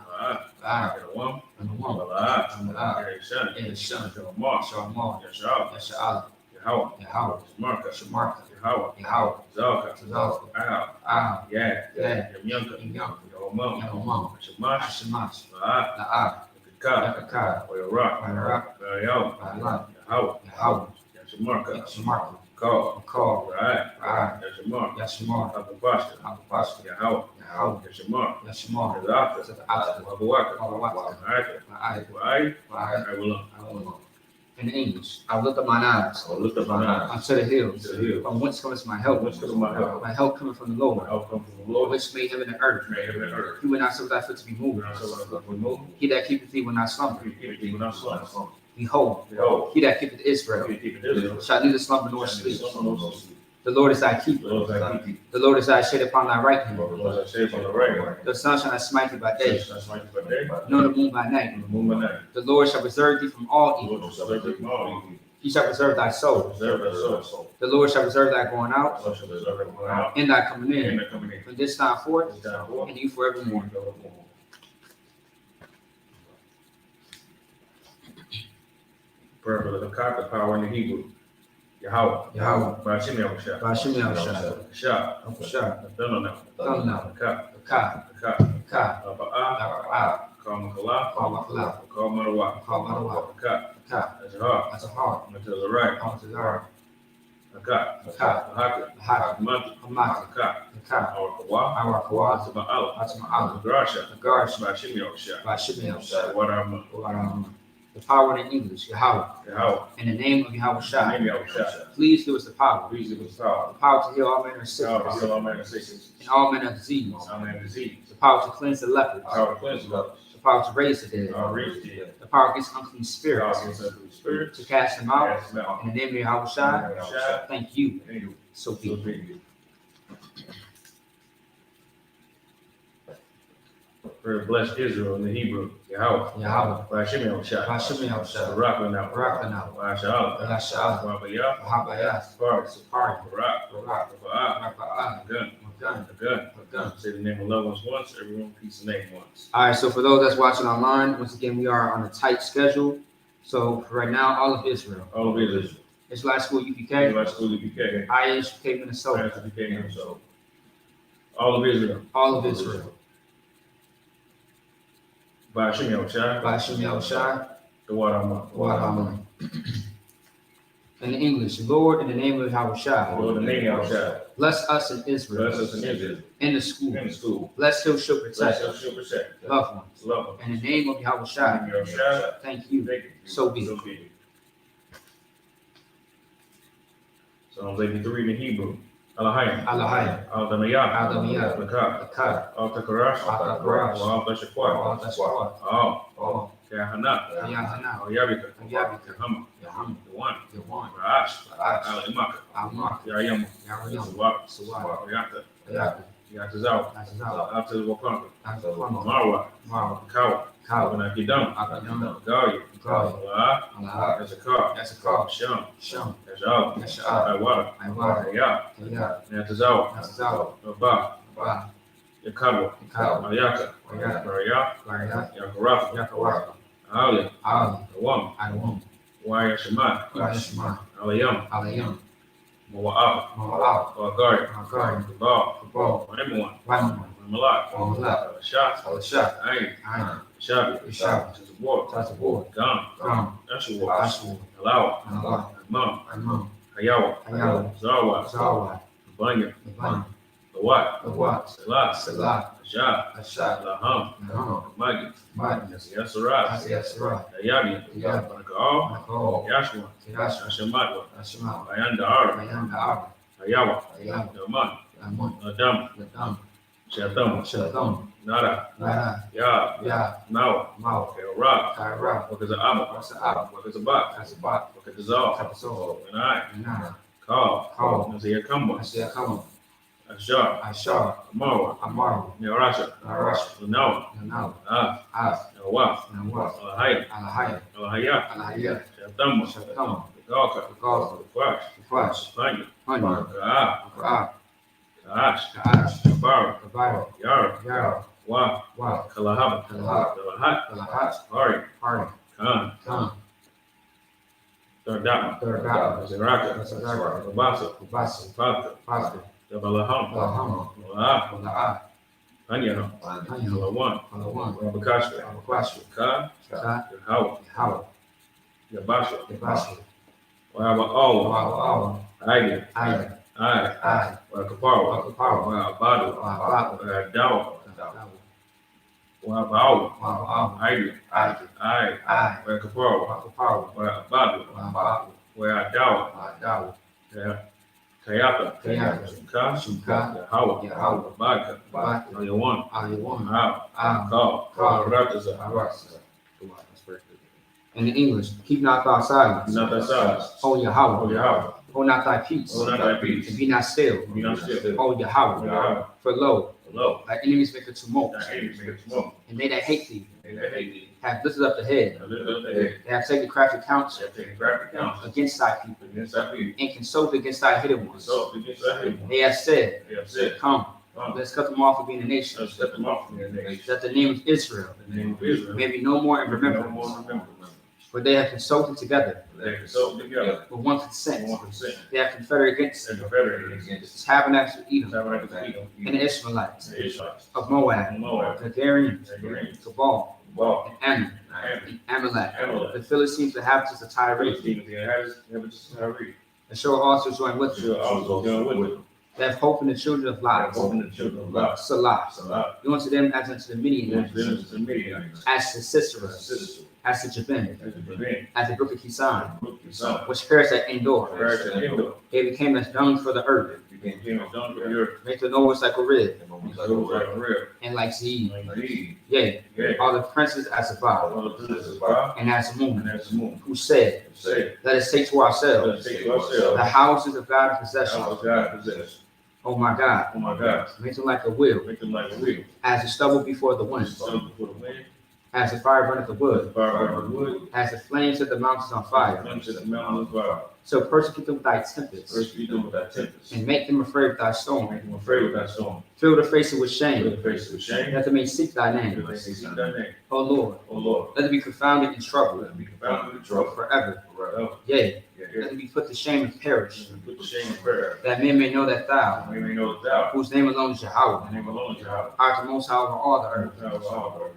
Ba'ah, Yanawam, Anamam, Bala'at, Bala'at, Yaishan, Yaishan, Shalomar, Shalomar, Yasha'al, Yasha'al, Yahweh, Yahweh, Marka, Shamarka, Yahweh, Yahweh, Zalka, Zalka, Al, Al, Yad, Yad, Yamyanka, Yamyanka, Yawamam, Yamamam, Shamash, Ashamash, Ba'at, La'ah, Yakaka, Yakaka, Oyarak, Oyarak, Ba'ayal, Ba'alat, Yahweh, Yahweh, Yashamarka, Shamarka, Call, Call, Ra'at, Ra'at, Yashamar, Yashamar, Abubashka, Abubashka, Yahweh, Yahweh, Yashamar, Yashamar, Yazaka, Zafa'ata, Abuwaka, Abawaka, Ma'aka, Ma'ai, Wa'ai, Ma'ai, Iwulam. Awulam. In English, I lift up mine eyes I will lift up my eyes unto the hills, to the hills. from whence cometh my help. Whence cometh my help? My help cometh from the My Lord, help comes from the Lord, which made heaven and earth. made heaven and earth. He will not suffer thy foot to be moved. When I saw thy foot removed, He that keepeth thee will not slumber. he keepeth thee when I slumber. Behold, Behold, he that keepeth Israel he keepeth Israel. shall neither slumber nor sleep. The The Lord is thy keeper. Lord is thy keeper. The Lord is thy shade upon thy right hand. The Lord is thy shade on the right. The sun shall not smite thee by day, That's like by day, nor the moon by night. and the moon by night. The Lord shall preserve thee from all The evil. Lord shall preserve thee from all evil. He shall preserve thy soul. Preserve thy soul. The Lord shall preserve thy going The out Lord shall preserve thy going out and thy coming and in thy coming in. from this time forth This time forth, and you forevermore. prayer for the cock, the power in the Hebrew. Yahweh. Yahweh. Ba'ashim Yahushua. Ba'ashim Yahushua. Shah. Shah. Thundernow. Thundernow. The cock. Ka. The cock. Ka. Ba'ah. Ka. Call Makala. Call Makala. Call Marawa. Call Marawa. The cock. Ka. That's a heart. That's a heart. To the right. Onto the right. The cock. The cock. The haka. The haka. The mati. Hamati. The cock. The ka. Our kawa. Our kawa. That's about Allah. That's my The garasha. The garasha. Ba'ashim Yahushua. Ba'ashim Yahushua. What I'm The power in English, Yahweh. Yahweh. In the name of Yahweh Shai. Name Yahushua. Please give us the power. Please give us power. The power to heal all manner of Power to sickness heal all manner of sickness. and all manner of disease. All manner of disease. The power to cleanse the lepers. Power to cleanse the lepers. The power to raise the dead. Power to raise the dead. The power against unclean spirits. Power against unclean spirits. To cast them out. Cast them out. In the name of Yahweh Shai. Yahushua. Thank you. Thank you. So be So it. be it. Prayer bless Israel in the Hebrew. Yahweh. Yahweh. Ba'ashim Yahushua. Ba'ashim Yahushua. Barakah Barakah. Ba'asha'al. Yasha'al. Ba'bayah. Mahabayah. Barak. Sapari. Barak. Barak. Ba'ah. Raka'ah. Gun. Gun. Gun. Gun. Say the name of loved ones once. Everyone repeats the name once. All right, so for those that's watching online, once again, we are on a tight schedule. So for right now, all of Israel. All of Israel. Israelite School UPK, Israelite School UPK. IHK Minnesota, IHK Minnesota. All of Israel. all of Israel. Ba'ashim Yahushua. Ba'ashim Yahushai, The water I'm Wa Amen. In the English, Lord, in the name of Yahweh Shai, Lord, in the name of Yahushua. bless us in Israel, Bless us in Israel. in the school. In the school. Bless Hill Show Bless Protect, us, shield, protect. loved ones. Love them. In the name of Yahweh Shai, Yahushua. thank you. Thank you. So be it. So be it. Psalms 83 in the Hebrew. Alahayim. Alahayim. Al-Damayah. Al-Damayah. Lakah. Akad, Al-Takarash. Al-Takarash. Al-Tashaqwa. Al-Tashawat, Al. Oh, Kahana. Yahana, Al-Yabika. Yabika, Kahama. Yaham, Yawan. Yawan, Ra'ash. Ra'ash, Al-Imaka. Amak, Yayamu. Yaryam, Sawak. Sawak, Yata. Yaku, Yatazawa. Azal, Al-Tazawakanka. Azalama, Marwa. Mara, Kawa. Kawa, Abinakidam. Akadam, Gaya. Gaya, Allah. Allah, That's a car. that's a call, Sham. Sham, That's all. Yasha'al, Iwara. Iwara, Ya. Kaya, Natazawa. Azal, Ba. Ba, Yakalwa. Kawa, Ayaka. Ayaka, Maria. Gaya, Yakarafa. Yakawaka, Alia. Ali, Awam. Adawam, Waya Shema, Washima, Alayam, Alayam, Moa Mawa'au, Wagari, Magari, Kabal, Kabal, Wanamuan, Wanamuan, Malak, Malak, Shah, Al-Shah, Ain, Ain, Shabi, Ishabi, Tazabor, Tazabor, Gam, Gam, Ashawar, Ashur, Alawa, Nala, Imam, Imam, Hayawa, Hayawa, Zawa, Zawa, Banya, Nabana, Lawat, Lawat, Salah, Salah, Ashab, Ashad, Laham, Naham, Magi, Madi, Yasarat, Asiyasra, Ayadi, Yab, Nakal, Nakal, Yashua, Tirasha, Ashamatwa, Ashima, Ayanda Ara, Mayanda Ab, Hayawa, Hayawa, Yaman, Amun, Adam, Nadam, Shatham, Shatham, Nada, Nara, Ya, Ya, Nawa, Mao, Kaira, Kaira, Wakaza Abba, Wasa Ab, Wakaza Bak, Kasabat, Wakazal, Kapasol, and I, Nara, Call, Call, Nazayakamba, Asiyakam, Ashar, Ashar, Amara, Amaru, Yarasha, Narash, Lunawa, Nanau, Ah, Af, Nawaf, Nawaf, Alahaya, Alahaya, Alahaya, Alahaya, Shathamba, Shatham, Galka, Galka, Fash, Fash, Panya, Honey, Ka'a, Kaab, Kaash, Kaash, Kabara, Kabiro, Yara, Yara, Wa, Wa, Kalahaba, Kalahab, Kalahat, Kalahat, Hari, Hardy, Khan, Khan, Dardama, Dardaba, Zeraka, Zeraka, Babasa, Kubasi, Fata, Fasta, Jabalaham, Lahama, Wala, Wala'a, Panyaham, Hanyan, Kalawan, Palawan, Rabakashka, Abakwashu, Ka, Ka, Yahawa, Yahawa, Yabasha, Yabashu, Waba Awa, Wawa, Aya, Aya, Ai, Ai, Wakapawa, Wakapawa, Wabadu, Wababu, Wadawa, Dawa, Wabawa, Wawa, Aya, Ai, Ai, Ai, Wakapawa, Wakapawa, Wabadu, Wababu, Wadawa, Dawa, Kayaka, Kayaka, Shuka, Shuka, Yahawa, Yahawa, Baka, Baka, Ayawan, Ayawan, How, Call, Rataza, Arasa. In English, keep not thy silence. Not thy silence. O Yahweh. O Yahweh. Hold not thy peace. Hold not thy peace. And be not still. Be not still. O Yahweh. O Yahweh. For lo, Lo, thy enemies make a tumult. thy enemies make a tumult. And they that hate thee They that hate thee, have lifted up the head. have lifted up their head. They have taken crafty counsel They have taken crafty counsel against thy people. against thy people. And consulted against thy hidden ones. So against thy hidden ones. They have said, They have said, come, Come, let's cut them off of being a nation. let's set them off from their nation. That the name of Israel The name of Israel may be no more in no remembrance. more remembrance. For they have consulted together They have consulted together with one consent. for one consent. They have confederate against They confederated against the tabernacles of the Edom tabernacle of Edom and the Israelites and the Israelites. of Moab, Moab, the Garians, Hagarians, Gabal, Baal, and Ammon, Ammon, and Amalek, Amalek, the Philistines, the inhabitants of Tyre, Philistines, the inhabitants of Tyre. and shall also join with Shall them. also join with them. They have hope in the children of They have Lot. opened the children of Lot. Salah. Salah. You unto them as unto the Midianites, Then to the Midianites. as to Sisera, Citizens. as to Jabin, As the prevent. as the brook of Kison, Son. which perished at Endor. Perished at Endor. They became as dung for the earth. Became a dung for the earth. Make the noise like a rib, Those like a rib. and like Zeeb. Indeed. Yea, Yeah. all the princes as a vow, All the princes of Baal. and as a And moon, that's the moon. who said, Say, let us take to let ourselves us take to ourselves. the houses of God in That's possession. what God possessed. Oh my God, Oh my God. make them like a wheel, Make them like a wheel. as the stubble before the wind, Stone before the wind. as the fire burneth the wood, Fire burn the wood. as the flames set the mountains on fire. Flames set the mountains on fire. So persecute them with thy tempests, First you do with thy tempest. and make them afraid of thy storm. Make them afraid of thy storm. Fill the faces with Fill shame, the face with shame. that they may seek thy name. Fill the face with thy name. O Lord, O Lord, let them be confounded in trouble let them be confounded in trouble. forever. Forever. Yea, Yeah, let them be put to shame and perish, yeah. Put the shame in prayer. that men may know that thou, We may know that thou, whose name alone is Yahweh, the name alone is Yahweh. art the most high over all the earth. Thou art all.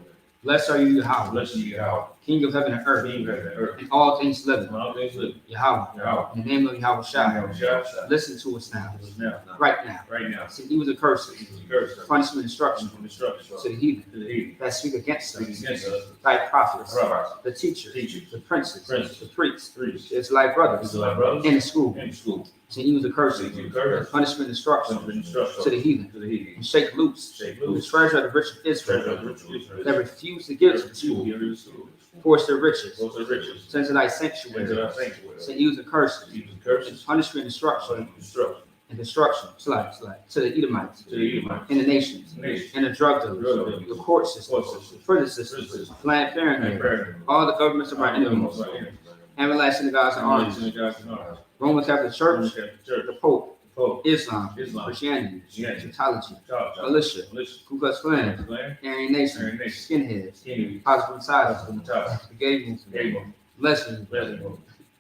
Blessed are you, Yahweh, Blessed be Yahweh. King of heaven and earth, King of the earth. and all things living. And all things live. Yahweh, Yahweh. in the name of Yahweh Shai, Yahweh Shai. listen to us now, Now, right now. right now. See, evil and curses, He was cursed. punishment and destruction From destruction. to the heathen To the heathen. that speak against Speak us, against us. thy prophets, Prophets. the teachers, Teachers. the princes, Princes. the priests, Priests. it's like brothers Israelite brothers. in the school. In school. See, evil and curses, Evil and curses. punishment and destruction From destruction. to the heathen, To the heathen. and shake loose Shake the loose. treasure of the rich of Treasure Israel of the rich of Israel. that refuse to give to the School. school, Give to the school. force their riches, Those are riches. send to thy Into sanctuary, thy sanctuary. see, evil and curses, Evil and and curses. punishment and destruction, From destruction. and destruction, slide, to the Edomites, To the Edomites. and the nations, Nations. and the drug Drug dealers, dealers. the court system, Court system. prison system, Planned And Parenthood, prayer. all the governments of our enemies, Amalek synagogues and armies, Synagogues and armies. Roman Catholic Roman Church, Catholic Church. the Pope, Pope. Islam, Islam. Christianity, Christianity. Scientology, Child. militia, Militia. Ku Klux Klan, Land. Aryan Nation, Aryan Nation. skinheads, Skinny. Positive Science, From the top. the gay movement, Gay one. lesbian, Lesbian.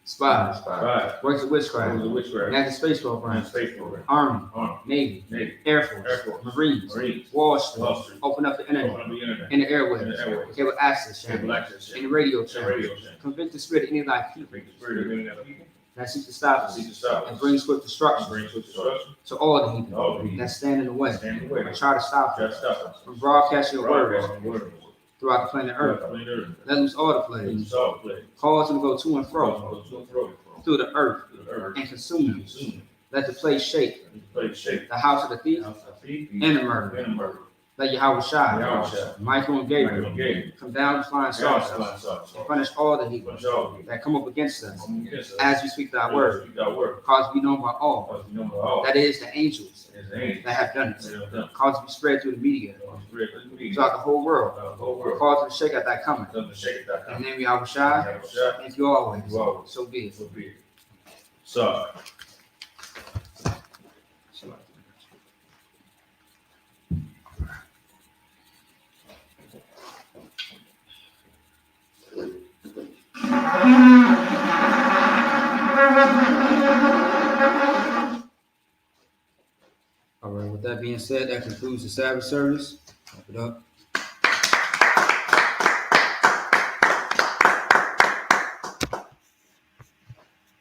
spies, Right. works of witchcraft, Works of witchcraft. national space program, Space program. Army, Army. Navy, Navy. Air Force, Air Force. Marines, Marines. Wall Street, Wall Street. open up the internet, Open up the internet. and the airwaves, And the airwaves. cable access Cable channel, access. and the radio And channel. radio channel. Convict the spirit of any of thy people Bring the spirit of any other people. that seek to stop Seek us to stop us. and bring swift destruction Bring to destruction. to all the All the people heathen. that stand in the way Stand in the way. and try to stop Try to us stop us. from broadcasting your words Word. throughout the planet Earth. Earth. Let loose all the plagues, It's all plague. cause them to go to and fro Go to and fro. through the earth To the earth. and consume them. Consume. Let the plague shake The plague shake. the house of the thief House of thief. and the murderer. And the murderer. Let Yahweh Shai, Yahweh. Michael and Gabriel. Gabriel Gabriel. come down and flying saucers and punish all the heathen Punish all the that come up against us Yes, as we speak thy word. Speak thy word. Cause we known by all, Cause we know all. that is the angels Is the angel. that have done That it. have done. Cause it to be spread through the media Spread to the media. throughout the whole world. The whole world. Cause it to shake at thy coming. Doesn't shake it. In the name of Yahweh Shai, thank you always. You always. So be it. So be it. So. All right, with that being said, that concludes the Sabbath service. Wrap it up.